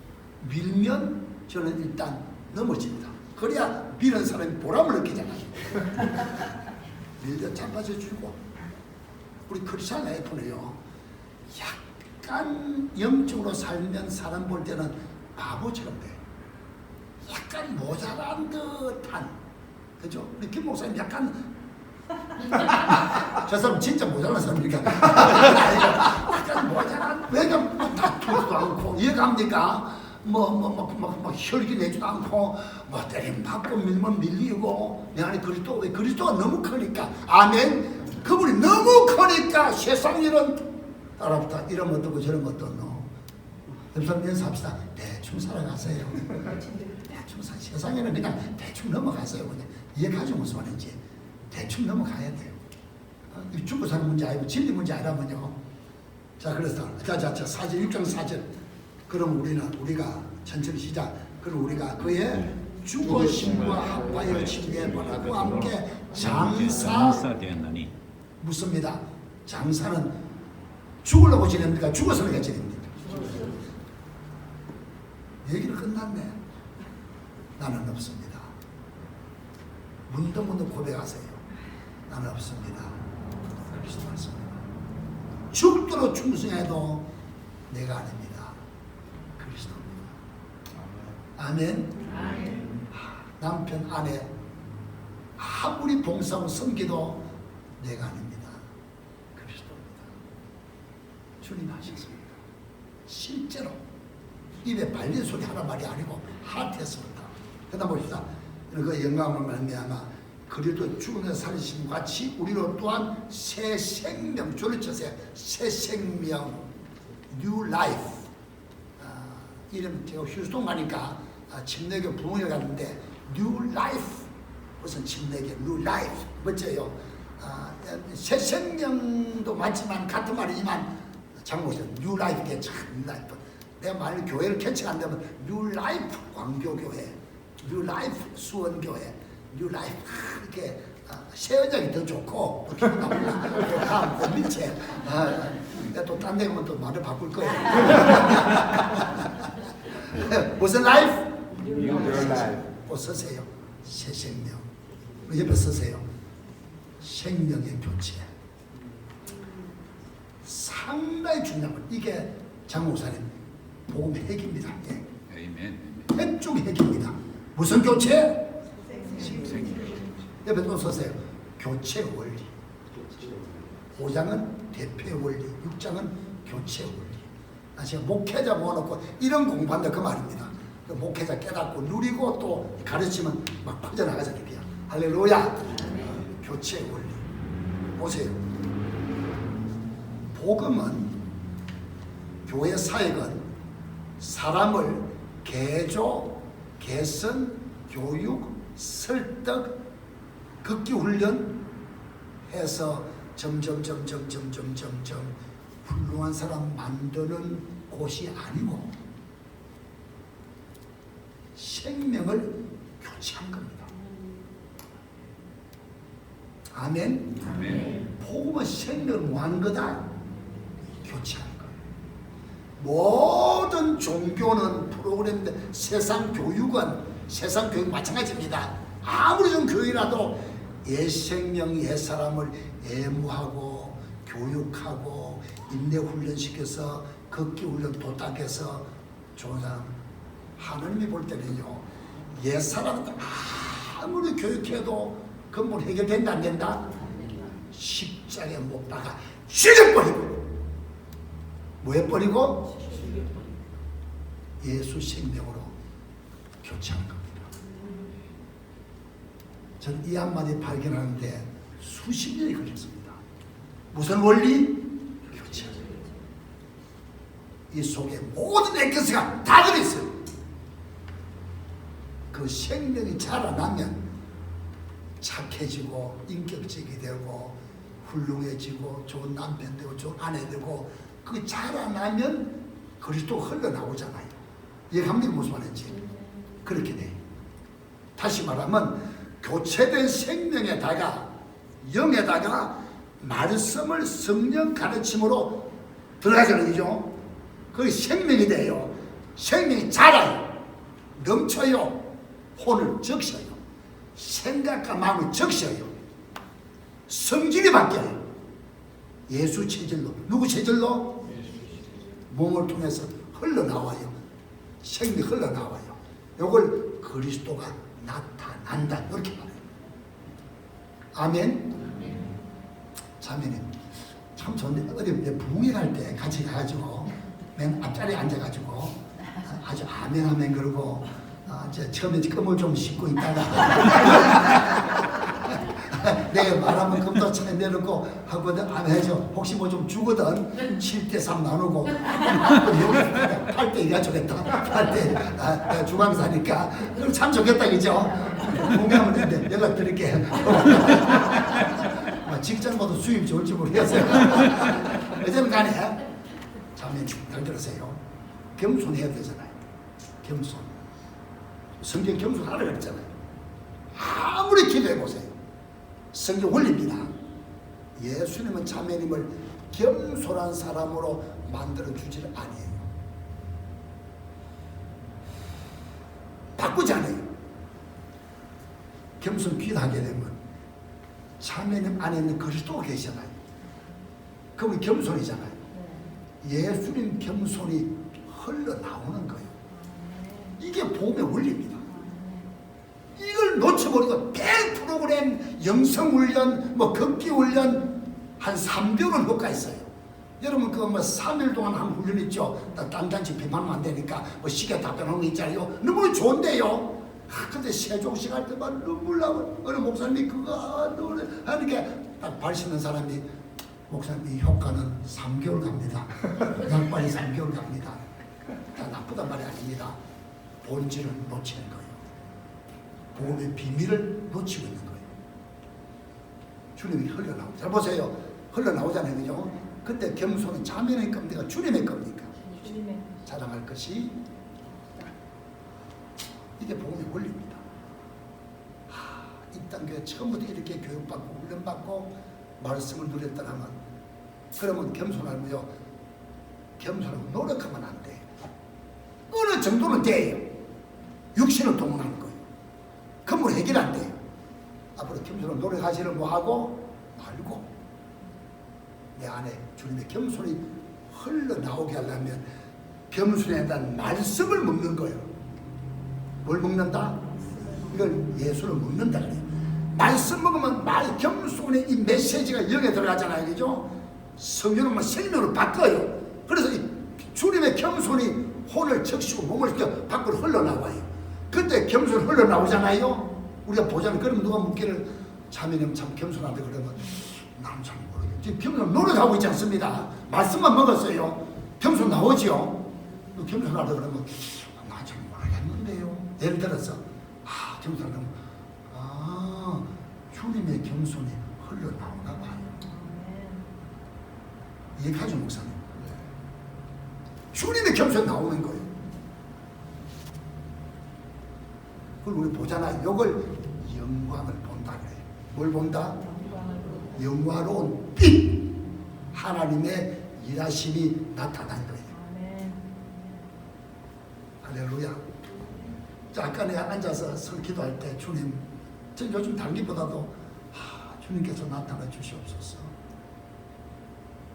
밀면 저는 일단 넘어집니다. 그래야 미는 사람이 보람을 느끼잖아요. 밀려 잡아줘주고 우리 크리스찬 라이프는요 약간 영적으로 살면 사람 볼 때는 바보처럼 돼. 약간 모자란 듯한 그죠? 우리 김 목사님 약간 저 사람 진짜 모자란 사람이니까 약간 모자란 왜냐면 다 죽지도 않고 이해갑니까? 막 혈기 내지도 않고 뭐 때림 맞고 밀면 밀리고 내 안에 그리스도 왜 그리스도가 너무 크니까 아멘. 그분이 너무 크니까 세상 일은 따라붙다 이런 것도 없고 저런 것도 없노. 옆사람 연습합시다. 대충 살아가세요. 대충 세상에는 그냥 대충 넘어가세요. 그냥 이해가지 무슨 말인지 대충 넘어가야 돼요. 죽고 사는 문제 아니고 진리 문제 아니라면요. 자 그래서 자 4절 6장 4절 그럼 우리가 천천히 시작. 그럼 우리가 그의 죽으심과 합하여 침례받고 함께 장사되었나니 묻습니다. 장사는 죽으려고 지냅니까? 죽어서 내가 지냅니까? 얘기는 끝났네. 나는 없습니다. 문득문득 고백하세요. 나는 없습니다. 그리스도 말씀입니다. 죽도록 충성해도 내가 아닙니다. 그리스도입니다. 아멘. 남편 아내 아무리 봉사하고 섬기도 내가 아닙니다. 그리스도입니다. 주님 하셨습니다. 실제로 입에 발린 소리 하는 말이 아니고 하트에서부터. 그러다 보십시다. 그 영광을 말미암아 그리도 죽은 살리심 같이 우리로 또한 새 생명, 줄을 쳐세요. 새 생명, new life. 이름 제가 휴스턴 가니까 침례교 부흥회 갔는데 new life 무슨 침례교 new life 멋져요. 새 생명도 맞지만 같은 말이지만 장모님 new life게 참 new life. 내가 만약 교회를 캐치가 되면 new life 광교교회, new life 수원교회. 뉴 라이프 이렇게 새 언약이 더 좋고 또 기분 나쁘나 다음 고민체 또 딴 데 가면 또 말을 바꿀 거예요. 무슨 라이프? 뉴 라이프. 또 쓰세요. 새 생명. 옆에 쓰세요. 생명의 교체. 상당히 중요한 건 이게 장목사님 복음 핵입니다. 핵 중 핵입니다. 무슨 교체? 옆에 또 쓰세요. 교체 원리. 5장은 대표의 원리, 6장은 교체 원리. 나 지금 목회자 모아놓고 이런 공부한다 그 말입니다. 그 목회자 깨닫고 누리고 또 가르치면 막 퍼져나가잖아요. 할렐루야. 교체 원리. 보세요. 복음은 교회 사역은 사람을 개조, 개선, 교육, 설득, 극기 훈련 해서 점점 훌륭한 사람 만드는 곳이 아니고 생명을 교체한 겁니다. 아멘. 복음은 생명을 뭐하는 거다? 교체하는 거예요. 모든 종교는 프로그램인데 세상 교육 마찬가지입니다. 아무리 좀 교육이라도 옛 생명, 옛 사람을 애무하고 교육하고 인내 훈련시켜서 걷기 훈련 도닥해서 좋은 사람 하나님이 볼 때는요 옛 사람은 아무리 교육해도 근본 해결된다 안 된다? 십자가에 못 박아 죽여버리고 뭐 해버리고? 예수 생명으로 교체한 겁니다. 저는 이 한마디 발견하는데 수십 년이 걸렸습니다. 무슨 원리? 교체. 이 속에 모든 에센스가 다 들어있어요. 그 생명이 자라나면 착해지고 인격적이 되고 훌륭해지고 좋은 남편 되고 좋은 아내 되고 그 자라나면 그리스도 흘러나오잖아요. 이해합니까? 무슨 말인지. 그렇게 돼요. 다시 말하면 교체된 생명에다가 영에다가 말씀을 성령 가르침으로 들어가자는 거죠. 그게 생명이 돼요. 생명이 자라요. 넘쳐요. 혼을 적셔요. 생각과 마음을 적셔요. 성질이 바뀌어요. 예수 체질로. 누구 체질로? 몸을 통해서 흘러나와요. 생명이 흘러나와요. 이걸 그리스도가 나타난다. 이렇게 말해요. 아멘. 자매님 참 좋은데 어디 부흥회 갈 때 같이 가가지고 맨 앞자리에 앉아가지고 아주 아멘 그러고 처음에 껌을 좀 씹고 있다가 내가 말하면 껌도 차에 내놓고 하거든. 아멘 해줘. 혹시 뭐 좀 주거든 7대3 나누고 8대2가 좋겠다. 8대 내가 주방사니까 그럼 참 좋겠다 그죠? 공개하면 되는데 연락 드릴게. 직장보다 수입 좋을지 모르겠어요. 어쨌든 간에 자매 잘 들으세요. 겸손해야 되잖아요. 겸손. 성경 겸손하라 그랬잖아요. 아무리 기도해보세요. 성경 원리입니다. 예수님은 자매님을 겸손한 사람으로 만들어주지를 아니에요. 바꾸지 않아요. 겸손 기도하게 되면 자매님 안에 있는 그리스도가 계시잖아요. 그분이 겸손이잖아요. 예수님 겸손이 흘러나오는 거예요. 이게 복음의 원리입니다. 이걸 놓쳐버리고 100% 영성훈련, 뭐 걷기훈련 한 3개월은 효과 있어요. 여러분 그 뭐 3일 동안 한 훈련 있죠. 딴단지 비판하면 안 되니까 뭐 시계 답변하는 거 있잖아요. 너무 좋은데요. 근데 세종식 할 때만 눈물 나고 어느 목사님이 그거 하니까 딱 발 씻는 사람이 목사님 이 효과는 3개월 갑니다. 양반이 3개월 갑니다. 다 나쁘단 말이 아닙니다. 본질을 놓치는 거예요. 복음의 비밀을 놓치고 있는 거예요. 주님이 흘러나오고 잘 보세요. 흘러나오잖아요. 그죠? 근데 겸손은 자매의 겁니까? 주님의 겁니까? 주님의 자랑할 것이 이게 복음의 원리입니다. 입단 교회 처음부터 이렇게 교육받고 훈련받고 말씀을 누렸더라면 그러면 겸손하면요. 겸손하고 노력하면 안 돼요. 어느 정도는 돼요. 육신을 동원하는 거예요. 건물 해결 안 돼요. 앞으로 겸손을 노력하시는 뭐하고 말고 내 안에 주님의 겸손이 흘러나오게 하려면 겸손에 대한 말씀을 먹는 거예요. 뭘 먹는다? 이걸 예수를 먹는다 그래요. 말씀 먹으면 겸손의 이 메시지가 영에 들어가잖아요. 그죠? 성경은 뭐 생명을 바꿔요. 그래서 이 주님의 겸손이 혼을 적시고 몸을 밖으로 흘러나와요. 그때 겸손 흘러나오잖아요. 우리가 보자면 그러면 누가 묻기를 자매님 참 겸손한데 그러면 난 잘 모르겠어요. 지금 겸손 노력하고 있지 않습니다. 말씀만 먹었어요. 겸손 나오지요. 겸손하다 그러면 난 잘 모르겠는데요. 예를 들어서 겸손하면 주님의 겸손이 흘러나오나 봐요. 이해가죠 목사님? 주님의 겸손이 나오는 거예요. 그걸 우리 보잖아요. 이걸 영광을 본다 그래요. 뭘 본다? 영화로운 빛! 하나님의 일하심이 나타난 거예요. 할렐루야. 자, 아까 내가 앉아서 설 기도할 때 주님, 전 요즘 단기보다도 주님께서 나타나 주시옵소서.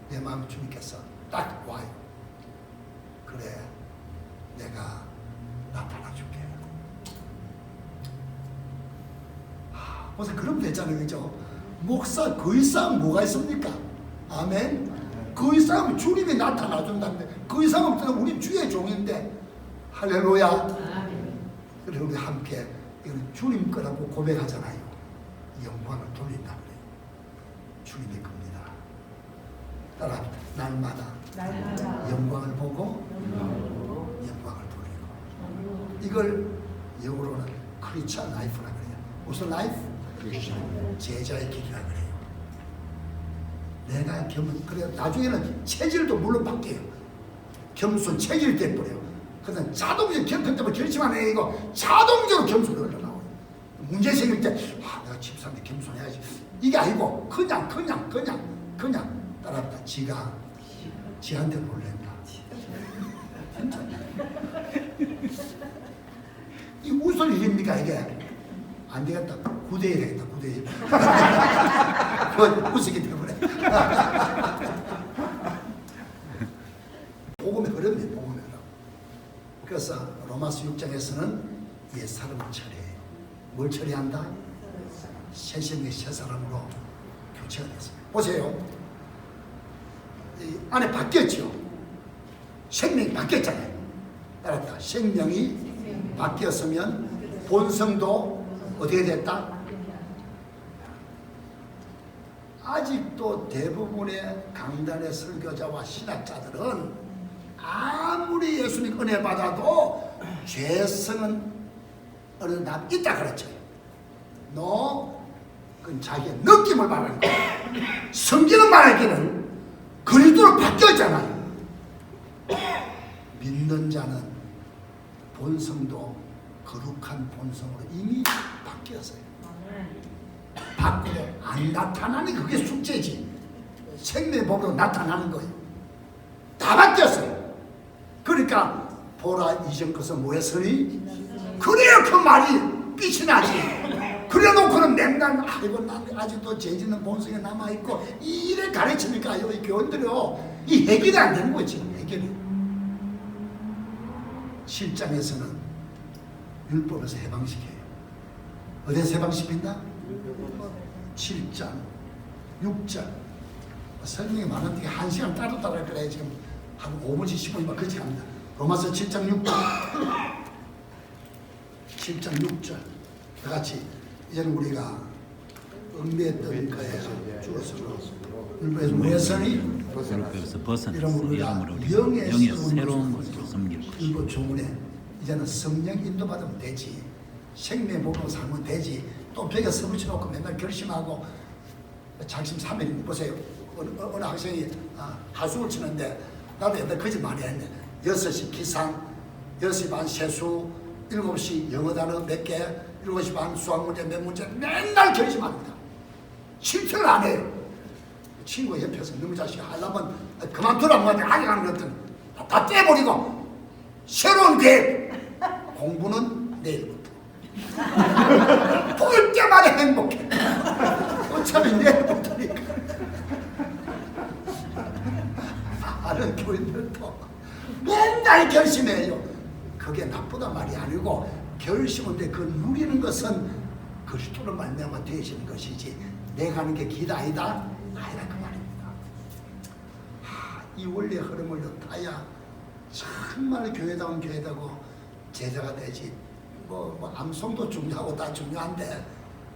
내 마음 주님께서 딱 와요. 그래, 내가 나타나 줄게. 벌써 그러면 되잖아요. 그죠? 목사 그 이상 뭐가 있습니까? 아멘. 그 이상은 주님이 나타나 준다는데 그 이상 없으면 우리 주의 종인데 할렐루야. 그래 우리 함께 이건 주님 거라고 고백하잖아요. 영광을 돌린다 그래요. 주님의 겁니다. 따라 날마다 영광을 보고 영광을 돌리고 이걸 영어로는 크리스천 라이프라 그래요. 무슨 라이프? 제자의 길이라 그래요. 내가 그래 나중에는 체질도 물론 바뀌어요. 겸손 체질이 돼버려요. 그다음 자동적으로 그때부터 결심 안 해. 이거 자동적으로 겸손이 흘러나와요. 문제 생길 때 내가 집사한테 겸손해야지. 이게 아니고 그냥 따라합니다. 지한테 놀랜다. 진짜. 이 무슨 일입니까 이게? 안 되겠다. 9대1 해야겠다. 9대1. 웃기기 때문에. 복음의 흐름이에요. 복음의 흐름. 그래서 로마서 6장에서는 옛 사람을 처리해요. 뭘 처리한다? 새 생명의 새 사람으로 교체가 됐습니다. 보세요. 이 안에 바뀌었죠. 생명이 바뀌었잖아요. 알았다. 생명이 바뀌었으면 본성도 어떻게 됐다? 아직도 대부분의 강단의 설교자와 신학자들은 아무리 예수님 은혜 받아도 죄성은 어느 날 있다 그랬죠. 그건 자기의 느낌을 말하는 거야. 성경은 말하기는 그리스도로 바뀌었잖아요. 믿는 자는 본성도 거룩한 본성으로 이미 바뀌었어요. 밖으로 안 나타나는 그게 숙제지. 생명법으로 나타나는 거예요. 다 바뀌었어요. 그러니까 보라 이전 것은 뭐였으니? 그래야 그 말이 빛이 나지. 그래 놓고는 맨날 아이고 난 아직도 죄짓는 본성이 남아있고 이래 가르치니까요. 이 교원들이요. 이 해결이 안 되는 거지. 해결이. 7장에서는 율법에서 해방시켜요. 어디서 해방시킨다? 7장, 6장. 설명이 많은데 1시간 따로 할 거라 지금 한 5분씩 10분이면 그치 갑니다. 로마서 7장 6절. 7장 6절. 다 같이 이제는 우리가 얽매였던 거에 주었으므로 율법에서 무엇이니? 율법에서 벗어나서 이러므로 영의 새로운 것으로 섬길 것이다. 율법 조문에 이제는 성령 인도받으면 되지. 생명복으로 살면 되지. 또 벽에 서붙여놓고 맨날 결심하고 작심 3일 보세요. 어느 학생이 하수를 치는데 나도 옛날 거짓 많이 했네. 6시 기상, 6시 반 세수, 7시 영어 단어 몇 개, 7시 반 수학 문제 몇 문제 맨날 결심합니다. 실천을 안 해요. 친구 옆에서 너무 자식 하려면 그만두라고 하는데 아직 안 그랬더니 다 떼버리고 새로운 계획. 공부는 내일부터. 볼 때마다 행복해. 어차피 내일부터니까. 다른 교인들도 맨날 결심해요. 그게 나쁘다 말이 아니고 결심인데 그 누리는 것은 그리스도로 말미암아 되시는 것이지 내가 하는 게 길 아니다? 아니다 그 말입니다. 이 원리의 흐름을 타야 정말 교회다운 교회다고 제자가 되지. 뭐 암송도 중요하고 다 중요한데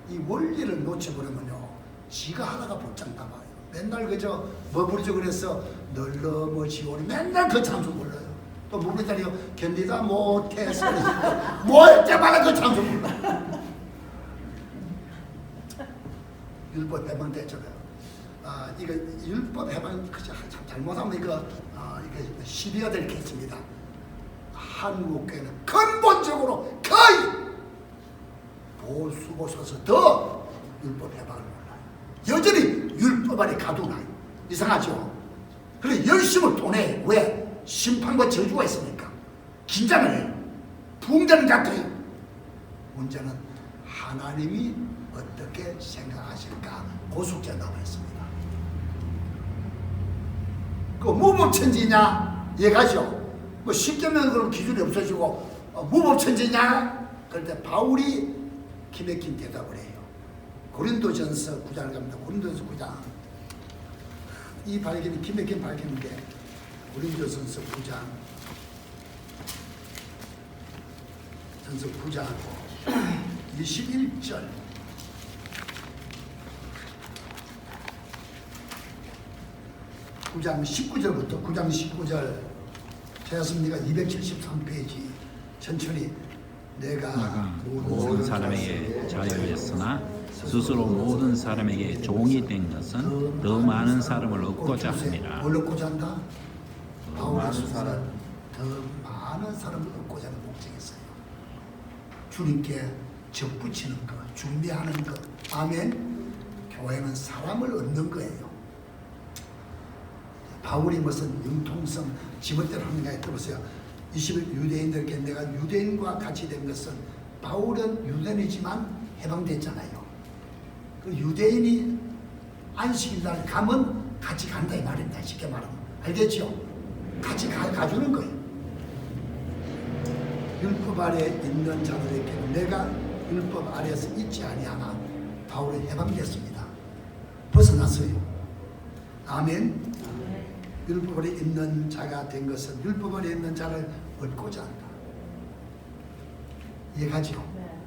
이 원리를 놓쳐버리면요 지가 하다가 볼장 나봐요. 맨날 그저 뭐 부르죠 그래서 널 넘어지오니 맨날 그 찬송 불러요. 또 부르다니요 견디다 못해서 뭐 할 때마다 그 찬송 불러요. 율법 해방 됐잖아요. 이거 율법 해방 그저 참 잘못하면 이거 시비가 될 게 있습니다. 한국 교회는 근본적으로 거의 보수보수에서 더 율법 해방을 몰라요. 여전히 율법 안에 가두나요. 이상하죠? 그래 열심을 또 내. 왜? 심판과 저주가 있으니까. 긴장을 해요. 부흥되는 같아요. 문제는 하나님이 어떻게 생각하실까? 그 숙제가 나와 있습니다. 그 무법천지냐? 이해가죠? 뭐 십계명 그런 기준이 없어지고 무법천지냐? 그럴 때 바울이 기맥힌 대답을 해요. 고린도전서 9장을 갑니다. 고린도전서 9장. 이 발견이 기맥힌 발견인데 고린도전서 9장 전서 9장 21절 (9장 19절부터) 9장 19절 제였습니까? 273페이지 천천히 내가 모든 사람에게 자유였으나 스스로 모든 사람에게 종이 된 것은 더 많은 사람을 얻고자 함이라. 뭘 얻고자 한다? 바울의 수사는 더 많은 사람을 얻고자 하는 목적이 있어요. 주님께 접붙이는 것, 준비하는 것. 아멘. 교회는 사람을 얻는 거예요. 바울이 무슨 융통성 지멋대로 하는가 해보세요. 20일 유대인들께 내가 유대인과 같이 된 것은 바울은 유대인이지만 해방됐잖아요. 그 유대인이 안식일 날 가면 같이 간다 이 말입니다. 쉽게 말하면 알겠죠? 같이 가주는 거예요. 율법 아래 있는 자들에게는 내가 율법 아래에서 있지 아니하나 바울은 해방됐습니다. 벗어났어요. 아멘. 율법 아래 있는 자가 된 것은 율법 아래 있는 자를 얻고자 한다. 이해가죠? 네.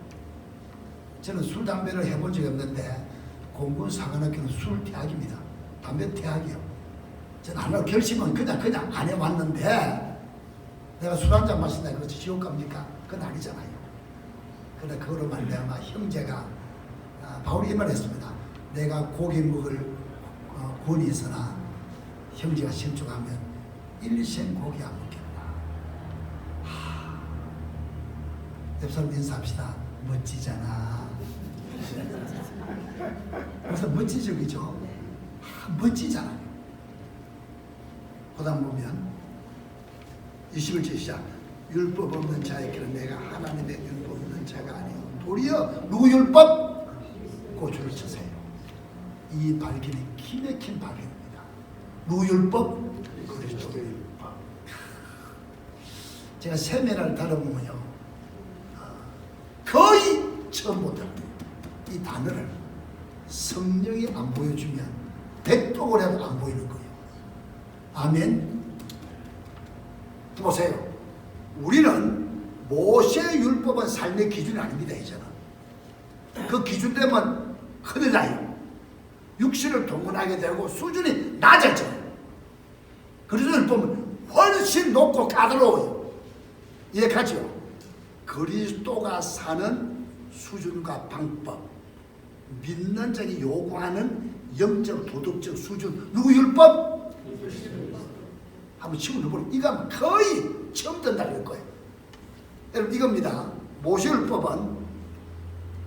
저는 술, 담배를 해본 적이 없는데 공군사관학교는 술 대학입니다. 담배 대학이요. 저는 하나 결심은 그냥 안 해왔는데 내가 술 한 잔 마신다 그래서 지옥 갑니까? 그건 아니잖아요. 그러나 그거로 말미암아 형제가 바울이 이 말했습니다. 내가 고기 먹을 권이 있으나 형제가 신중하면 일생 고기 안 먹겠다. 옆 사람 인사합시다. 멋지잖아. 그래서 멋지죠, 그죠? 멋지잖아요. 그 다음 보면 21절 시작. 율법 없는 자에게는 내가 하나님의 율법 없는 자가 아니요 도리어 누구 율법? 고추를 쳐세요. 이 발견이 기맥힌 발견입니다. 누구 율법? 그리스도의 율법. 제가 세면을 다뤄보면요 거의 처음부터 이 단어를 성령이 안 보여주면 백독을 해도 안 보이는 거예요. 아멘. 보세요. 우리는 모세의 율법은 삶의 기준이 아닙니다. 이제는 그 기준 되면 큰일 나요. 육신을 동원하게 되고 수준이 낮아져요. 그리스도 율법은 훨씬 높고 까다로워요. 이해가죠? 그리스도가 사는 수준과 방법, 믿는 자가 요구하는 영적 도덕적 수준, 누구 율법? 한번 치고 넣어보면 이거 거의 처음 든다는 거예요. 여러분 이겁니다. 모세율법은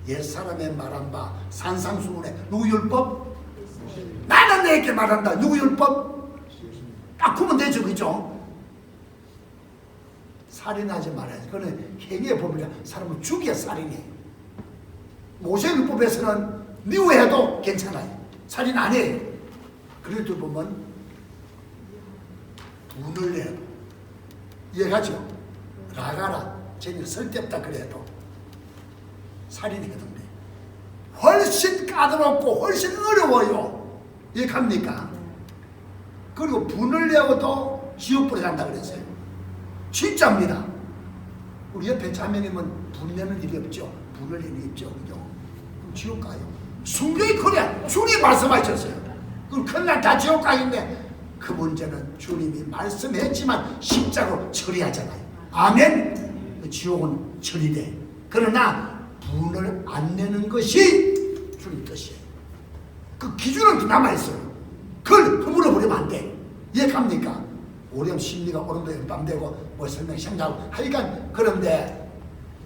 옛사람의 말한 바 산상수훈의 누구 율법? 나는 내게 말한다. 누구 율법? 딱 구면 되죠, 그죠? 살인하지 말아야지. 그거는 행위의 법이라 사람을 죽여 살인해. 모세율법에서는 미워해도 괜찮아요. 살인 안 해요. 그래도 보면 분을 내도 이해가죠? 나가라 쟤는 쓸데없다 그래도 살인해던데 훨씬 까다롭고 훨씬 어려워요. 이해갑니까? 그리고 분을 내어도 지옥불에 간다 그랬어요. 진짜입니다. 우리 옆에 자매님은 분 내는 일이 없죠. 분을 내는 일이 없죠. 그죠? 그럼 지옥 가요. 순교의 그래 주님 말씀하셨어요. 그럼 큰일 날 다 지옥 가는데 그 문제는 주님이 말씀했지만 십자가로 처리하잖아요. 아멘. 그 지옥은 처리돼. 그러나 분을 안 내는 것이 주님 뜻이에요. 그 기준은 남아있어요. 그걸 허물어버리면 안 돼. 이해갑니까? 오렴 심리가 오른되고 밤되고 뭐 설명 생각하고 하여간 그런데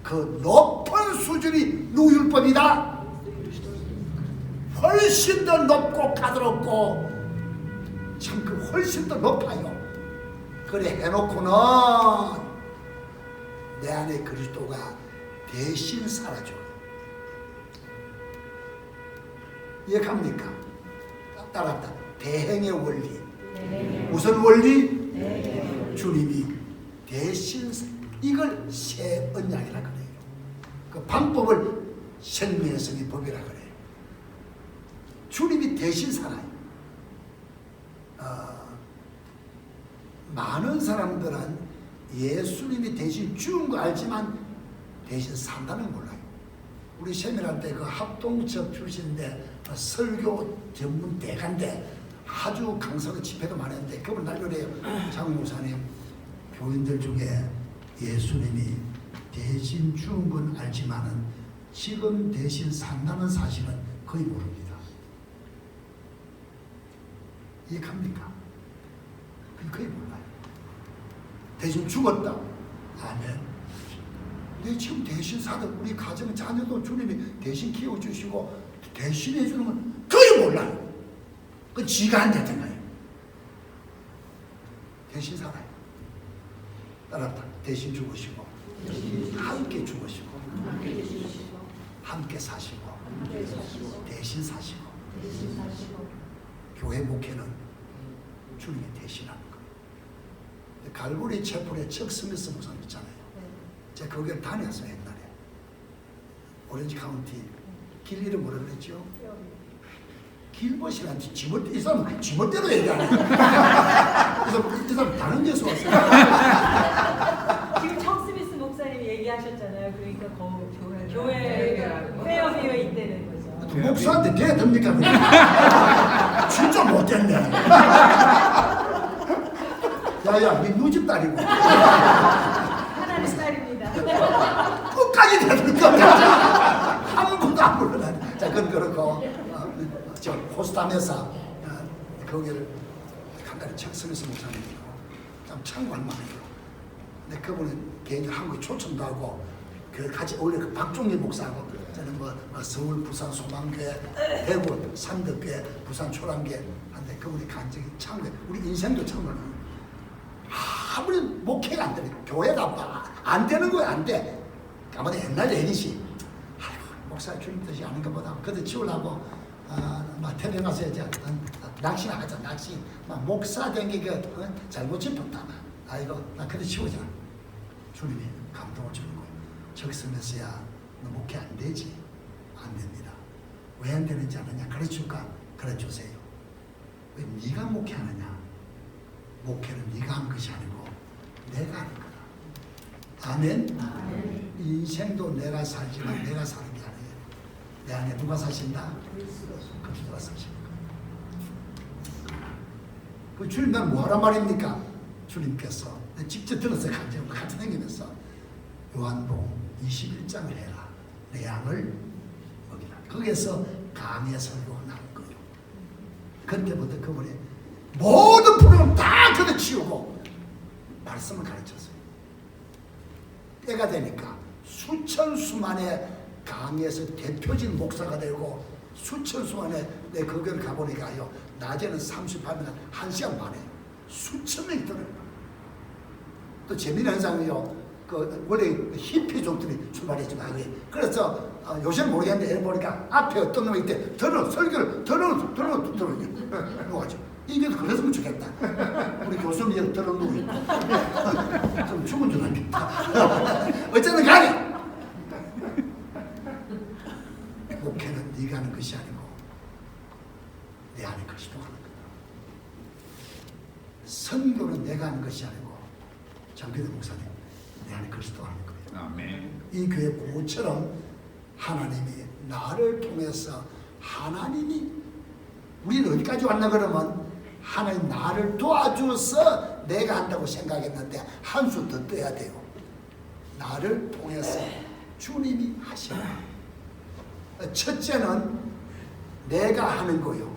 그 높은 수준이 누구 율법이다? 훨씬 더 높고 까다롭고 참 그 훨씬 더 높아요. 그래 해놓고는 내 안에 그리스도가 대신 살아줘. 이해갑니까? 따랐다. 대행의 원리. 무슨 원리? 주님이 대신 이걸 새 언약이라 그래요. 그 방법을 생명의 성의 법이라 그래요. 주님이 대신 살아요. 많은 사람들은 예수님이 대신 죽은 거 알지만 대신 산다는 몰라요. 우리 세미나할 때 그 합동적 출신인데 설교 전문 대가인데 아주 강사로 집회도 많이 했는데 그분 날려래요. 장 목사님, 교인들 중에 예수님이 대신 죽은 건 알지만은 지금 대신 산다는 사실은 거의 모릅니다. 이해합니까? 거의 몰라요. 대신 죽었다. 아멘. 내 지금 대신 사도 우리 가정 자녀도 주님이 대신 키워주시고 대신 해주는 건 거의 몰라요. 그 지가 안 되던 거예요. 대신 살아요. 따라다 대신 죽으시고 함께 죽으시고 함께 사시고 대신 사시고 교회 목회는 주님이 대신하는 거. 갈보리 채플에 척 스미스 목사님 있잖아요. 제가 거기를 다녔어요 옛날에. 오렌지 카운티 길 이름 뭐라 그랬죠? 길벗이란 지멋대로 이 사람은 지멋대로 얘기하네. 목사한테 돼야 됩니까? 진짜 못됐네. 야야, 니 누집 딸이고 하나님 딸입니다. 끝까지 되니까 한 번도 안 물러나네. 자, 그건 그렇고 저 호스타메사 거기를 간단히 서미스 목사님 참 참고할 만해요. 근데 그분은 개인적으로 한국에 초청도 하고 그 같이 어울려 그 박종리 목사하고 저는 뭐 서울 부산 소망교회, 대구 산덕교회, 부산 초랑교회 한데 그분이 간증이 참고해. 우리 인생도 참고하는. 아무리 목회가 안 되는 교회가 안 되는 거야. 안 돼. 아무튼 옛날에 애니시 아이고 목사 주님 뜻이 아닌 것보다 그때 지우려고 막 태평 가서 이제 낚시 나가자. 낚시 막 목사 된 게 그 잘못 짚었다. 아이고 나 그때 지우자. 주님이 감동을 주는 거예요. 저기서 메시야 너 목회 안 되지. 안 됩니다. 왜 안 되는지 아느냐. 가르쳐줄까? 가르쳐주세요. 왜 네가 목회하느냐. 목회는 네가 한 것이 아니고 내가 하는 거다. 아멘. 인생도 내가 살지만 내가 사는 게 아니에요. 내 안에 누가 사신다? 그리스도가 사시는 거예요. 그 주님 난 뭐하란 말입니까? 주님께서 직접 들었어요. 같이 다니면서 요한복음 21장을 해라. 내 양을 먹이라. 거기에서 강의 설교가 나온 거예요. 그때부터 그분이 모든 프로그램 다 걷어치우고 말씀을 가르쳤어요. 때가 되니까 수천 수만의 강의에서 대표적인 목사가 되고 수천 수만의 내 거기를 가보니까요. 낮에는 38분 1시간 만에 수천 명이 들어요. 또 재미있는 현상이요. 그 원래 히피족들이 출발했지만 그래서 요새는 모르겠는데 예를 보니까 앞에 어떤 놈이 있대. 설교를 들어요. 누가죠? 이게 그랬으면 좋겠다. 우리 교수님 들어놓고 있고 좀 죽은 줄 알겠다. 어쨌든 간에 목회는 네가 하는 것이 아니고 내 안에 그리스도가 하는 거다. 선교는 내가 하는 것이 아니고 장기대 목사님 내 안에 그리스도가 하는 거예요. 아멘. 이 교회 고처럼 하나님이 나를 통해서 하나님이 우리는 어디까지 왔나 그러면 하나님 나를 도와줘서 내가 한다고 생각했는데 한 수 더 떠야 돼요. 나를 통해서 주님이 하시는. 첫째는 내가 하는 거예요.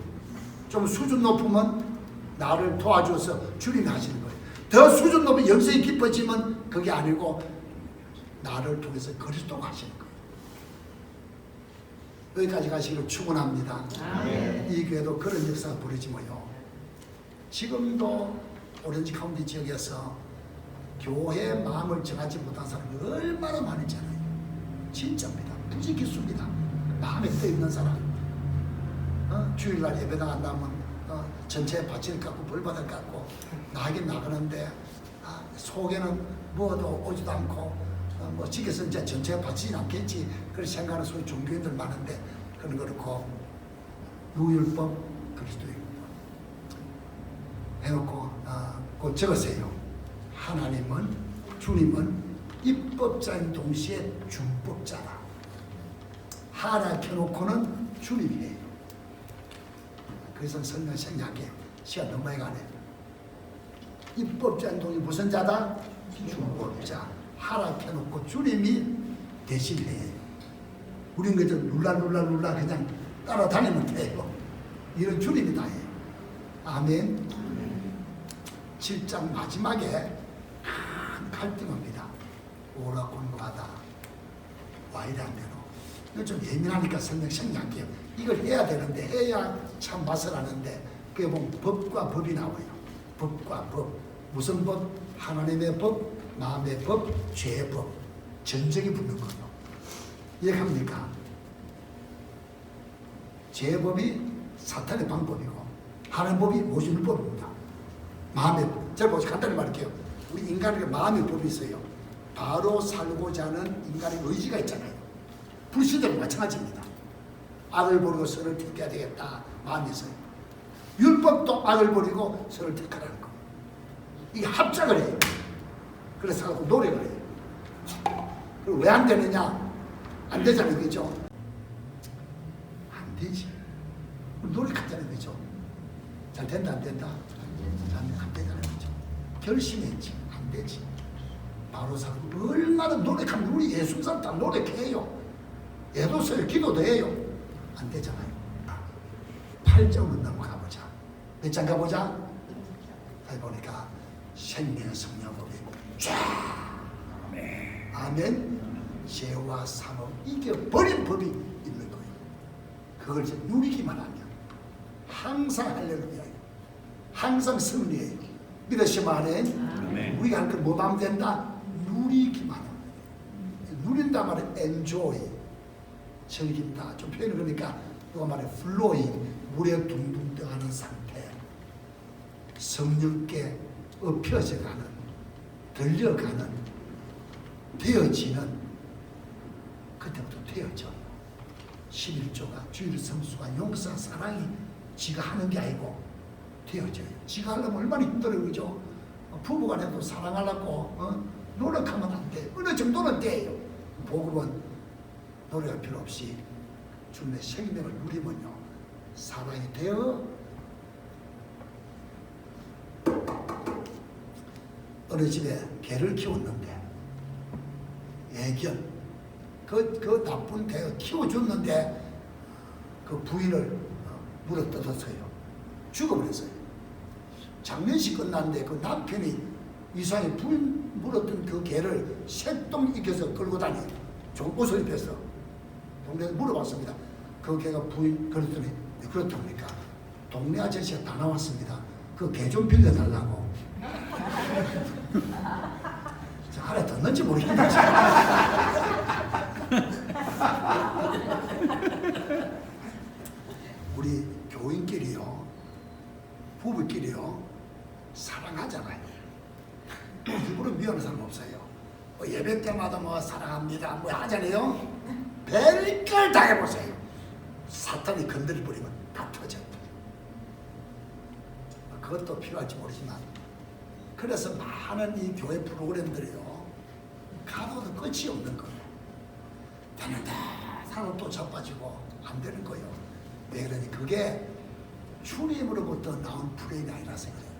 좀 수준 높으면 나를 도와줘서 주님이 하시는 거예요. 더 수준 높으면 영성이 깊어지면 그게 아니고 나를 통해서 그리스도가 하시는 거예요. 여기까지 가시기를 축원합니다. 이 교회도 그런 역사가 벌어지고요. 지금도 오렌지 카운티 지역에서 교회의 마음을 정하지 못한 사람이 얼마나 많은잖아요. 진짜입니다. 부지기수입니다. 마음에 떠있는 사람. 주일날 예배 나간다면 전체에 바치를 깎고 벌받을 깎고 나가긴 나가는데 속에는 뭐도 오지도 않고 뭐 지켜서 이제 전체에 바치진 않겠지. 그렇게 생각하는 소위 종교인들 많은데 그런 그렇고 유율법 그리스도의 해놓고 곧 적으세요. 하나님은 주님은 입법자인 동시에 준법자다. 하나 켜놓고는 주님이에요. 그래서 설명 생략해. 시간 너무 많이 가네. 입법자인 동시에 무슨 자다? 준법자. 하나 켜놓고 주님이 대신해. 우린 그저 룰라 그냥 따라다니면 돼요. 이런 주님이 다 해요. 아멘. 7장 마지막에 큰 갈등입니다. 오라곤과다 와이라 안 되노. 이거 좀 예민하니까 설명 생략해요. 이걸 해야 되는데 해야 참 맛을 아는데 그게 보면 법과 법이 나와요. 법과 법. 무슨 법? 하나님의 법, 마음의 법, 죄의 법. 전쟁이 붙는 거예요. 이해합니까? 죄의 법이 사탄의 방법이고 하나님의 법이 모든 법입니다. 마음의 법. 제가 간단히 말할게요. 우리 인간에게 마음의 법이 있어요. 바로 살고자 하는 인간의 의지가 있잖아요. 불신자도 마찬가지입니다. 악을 버리고 선을 택해야 되겠다. 마음이 있어요. 율법도 악을 버리고 선을 택하라는 거. 이게 합작을 해요. 그래서 노력을 해요. 그리고 왜 안 되느냐? 안 되잖아요. 그죠? 안 되지. 우리 노력하잖아요, 그죠? 잘 된다, 안 된다? 안 되잖아요, 그죠? 결심했지, 안 되지. 바로 사고 얼마나 노력하면 우리 예수님 다 노력해요. 예도 써요, 기도도 해요. 안 되잖아요. 8장으로 넘어가 보자. 몇 장 가보자? 여기 보니까 생명의 성령법이 쫙. 아멘. 죄와 사망 이겨버린 법이 있는 거예요. 그걸 이제 누리기만 하면 항상 할렐루야예요. 항상 승리예요. 믿으시면 아멘. 우리가 할 걸 뭐 하면 된다? 누리기만 하면 돼요. 누린다 말은 enjoy, 즐긴다. 좀 표현을 그러니까 누가 말해 flowing, 물에 둥둥 떠가는 상태. 성령께 엎혀져가는, 들려가는, 되어지는, 그때부터 되어져요. 11조가 주일 성수가 용서 사랑이 지가 하는 게 아니고 되어져요. 지가 하려면 얼마나 힘들어요, 그죠? 부부간에도 사랑하려고 노력하면 안 돼. 어느 정도는 돼요. 복음은 노력할 필요 없이 주님의 생명을 누리면요, 사랑이 되어. 어느 집에 개를 키웠는데 애견 그 나쁜 개가 키워줬는데 그 부인을 물어뜯었어요. 죽어버렸어요. 장례식 끝났는데 그 남편이 이상하게 부인 물었던 그 개를 새똥 익혀서 끌고 다녀요. 좋은 옷을 입혀서. 동네에서 물어봤습니다. 그 개가 부인 그랬더니 네, 그렇답니까? 동네 아저씨가 다 나왔습니다. 그 개 좀 빌려달라고. 저 안에 듣는지 모르겠는데 우리 교인끼리요, 부부끼리요 사랑하잖아요. 일부러 미워하는 사람 없어요. 예배 때마다 뭐 사랑합니다 뭐 하잖아요. 별걸 다 해보세요. 사탄이 건드려버리면 다 터져요. 그것도 필요할지 모르지만, 그래서 많은 이 교회 프로그램들이요 가도도 끝이 없는 거예요. 되는데 사람 또 자빠지고 안 되는 거예요. 왜 그러니? 그게 주님으로부터 나온 프레임이 아니라서 그래요.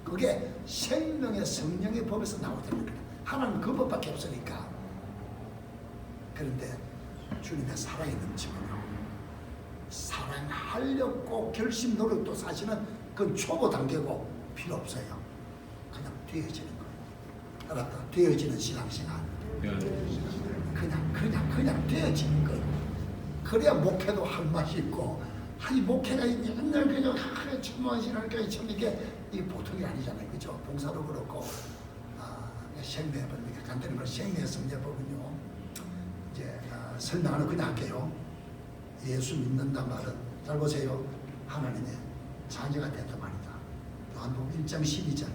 그게 생명의 성령의 법에서 나오다는 거예요. 하나님 그 법밖에 없으니까. 그런데 주님의 사랑이 넘치면요, 사랑하려고 결심 노력도 사실은 그건 초보 단계고 필요 없어요. 그냥 되어지는 거예요. 알았다? 되어지는 신앙생활. 그냥 되어지는 거예요. 그래야 목회도 할 맛이 있고. 아니 목회가 맨날 그냥 천만신할까 참 이게 보통이 아니잖아요, 그죠? 봉사도 그렇고 생명법이니까 간단히 말해 생명의 성령법은요, 이제 설명하는 그냥 할게요. 예수 믿는다 말은 잘 보세요. 하나님의 자녀가 됐다 말이다. 요한복음 1장 12절.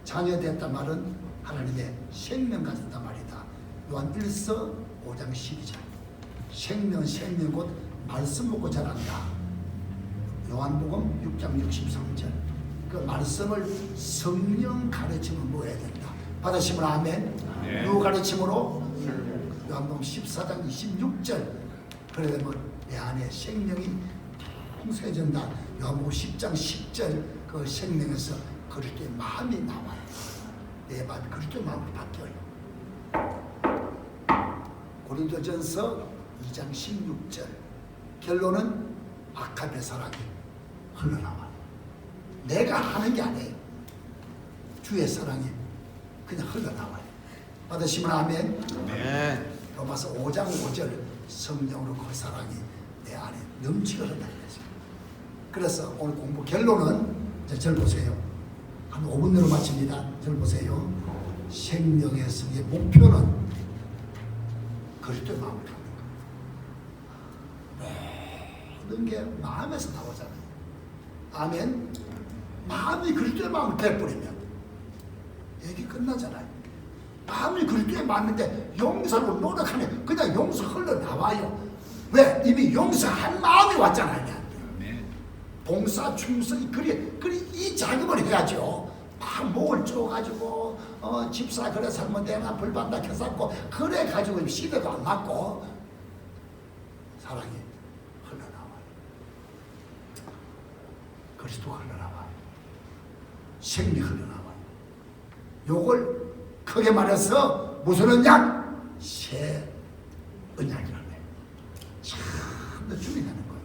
자녀 됐다 말은 하나님의 생명 가진다 말이다. 요한 1서 5장 12절. 생명 곧 말씀 먹고 자란다. 요한복음 6장 63절. 그 말씀을 성령 가르침을 모아야 된다. 받으시면 아멘. 누구 가르침으로? 요한복음 14장 26절. 그러면 내 안에 생명이 풍성해진다. 요한복음 10장 10절. 그 생명에서 그리스도의 마음이 나와요. 내 마음이 그리스도의 마음으로 바뀌어요. 고린도전서 2장 16절. 결론은 아가페 사랑이 흘러나와요. 내가 하는 게 아니에요. 주의 사랑이 그냥 흘러나와요. 받으시면 아멘. 네. 로마서 5장 5절. 성령으로 그 사랑이 내 안에 넘치게 흘러나와요. 그래서 오늘 공부 결론은, 절 보세요. 한 5분 내로 마칩니다. 절 보세요. 생명의 성의 목표는 그리스도의 마음을 갖는 거예요. 모든 게 마음에서 나오잖아요. 아멘. 마음이 그리스도의 마음을 돼버리면 얘기 끝나잖아요. 마음이 그리스도의 마음인데 용서로 노력하면 그냥 용서 흘러나와요. 왜? 이미 용서한 마음이 왔잖아요. 봉사, 충성이 그리 이 작업을 해야죠. 막 목을 쪼가지고 집사 그래 살면 되나 불반다 켜쌌고 그래 가지고 시대도 안 맞고 사랑이 흘러나와요. 그리스도가 흘러나와. 생명이 흘러나와. 요걸 크게 말해서 무슨 언약? 새 언약이라는 거예요. 참더 주의하는 거예요.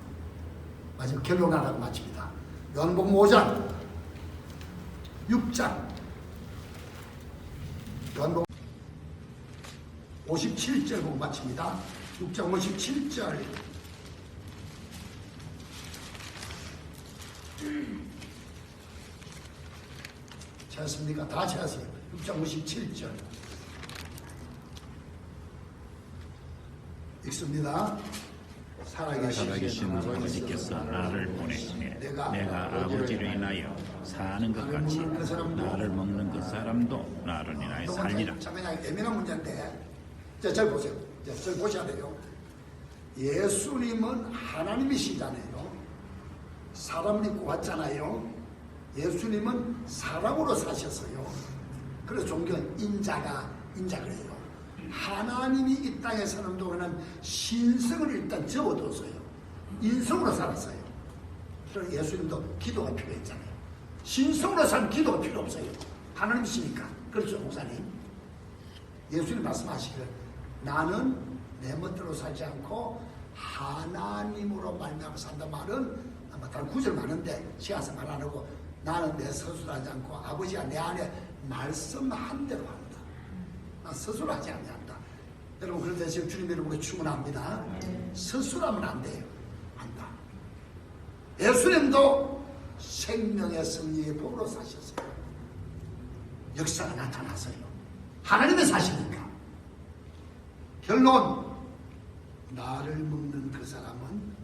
마지막 결론하라고 마칩니다. 요한복음 5장 6장 요한복음 57절 보고 마칩니다. 6장 57절 찾았습니까? 다 찾았어요. 6장 57절 읽습니다. 살아계신 아버지께서 나를 보내시매 내가 아버지로 인하여 사는 것 같이 나를 먹는 그 사람도 나를 인하여 살리라. 잠깐 예민한 문제인데 잘 보세요. 잘 보셔야 돼요. 예수님은 하나님이시잖아요. 사람을 입고 왔잖아요. 예수님은 사람으로 사셨어요. 그래서 종교는 인자가 그래요. 하나님이 이 땅에 사는 동안은 신성을 일단 접어뒀어요. 인성으로 살았어요. 그래서 예수님도 기도가 필요했잖아요. 신성으로 사는 기도가 필요 없어요. 하나님이시니까. 그렇죠, 목사님? 예수님 말씀하시기를 나는 내 멋대로 살지 않고 하나님으로 말미암아 산다 말은 아마 다른 구절 많은데 시간상 말 안 하고 나는 내 스스로하지 않고 아버지가 내 안에 말씀한 대로 한다. 난 스스로 하지 않는다. 여러분 그럴 때 지금 주님 이름으로 축원합니다. 스스로하면 안 돼요. 한다. 예수님도 생명의 승리의 법으로 사셨어요. 역사가 나타났어요. 하나님의 사시니까. 결론 나를 먹는 그 사람은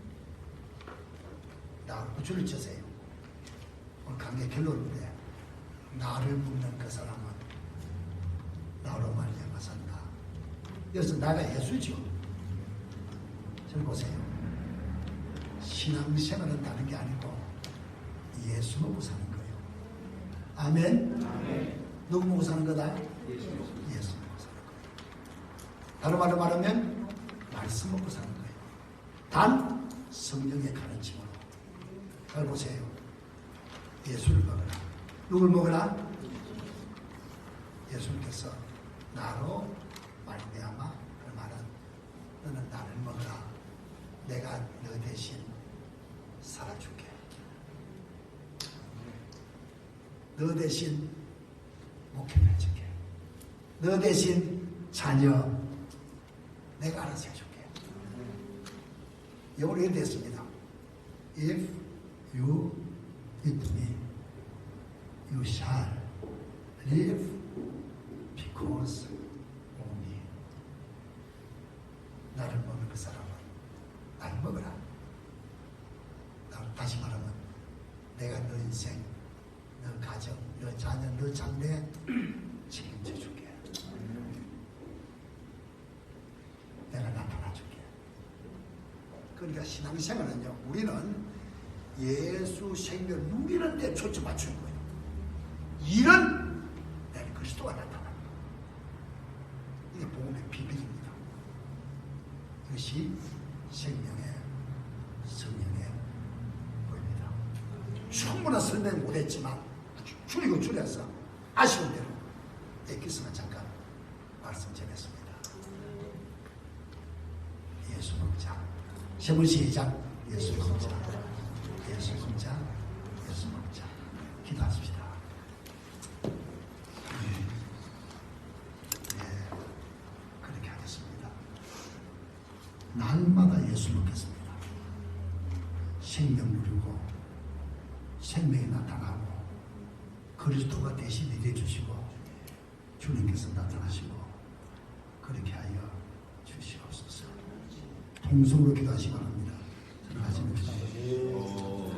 나를 줄을 쳐세요. 오늘 강의 결론인데 나를 먹는 그 사람은 나로 말미암아 산다. 그래서 나가 예수죠. 잘 보세요. 신앙생활은 다른 게 아니고 예수 먹고 사는 거예요. 아멘. 누구 먹고 사는 거다? 예수 먹고 사는 거예요. 다른 말로 말하면 말씀 먹고 사는 거예요. 단 성령의 가르침으로. 잘 보세요. 예수를 먹으라. 누굴 먹으라? 예수님께서 나로 말미암아 그 말은 너는 나를 먹으라. 내가 너 대신 살아줄게. 너 대신 목회를 해줄게. 너 대신 자녀 내가 알아서 해줄게. 영어로 이렇게 됐습니다. If you eat me, you shall live because of me. 나를 먹는 그 사람은 나를 먹으라. 다시 말하면 내가 너 인생, 너 가정, 너 자녀, 너 장래 책임져 줄게. 내가 나타나 줄게. 그러니까 신앙생활은요, 우리는 예수 생명 누리는 데 초점 맞추는 거예요. 일은 내가 그리스도가 나타납니다. 이게 복음의 비밀입니다. 이것이 생명의 성령의 법입니다. 충분한 설명 못했지만 줄여서 아쉬운 대로 에키스만 잠깐 말씀 전했습니다. 예수 먹자. 세번 시작. 예수 먹자. 예수 먹자. 예수 먹자. 기도하십시다. 네, 그렇게 하겠습니다. 날마다 예수 먹겠습니다. 생명 누리고 생명이 나타나고 그리스도가 대신 일해 주시고 주님께서 나타나시고 그렇게 하여 주시옵소서. 통성으로 기도하시기 바랍니다. 저는 하시는 기도.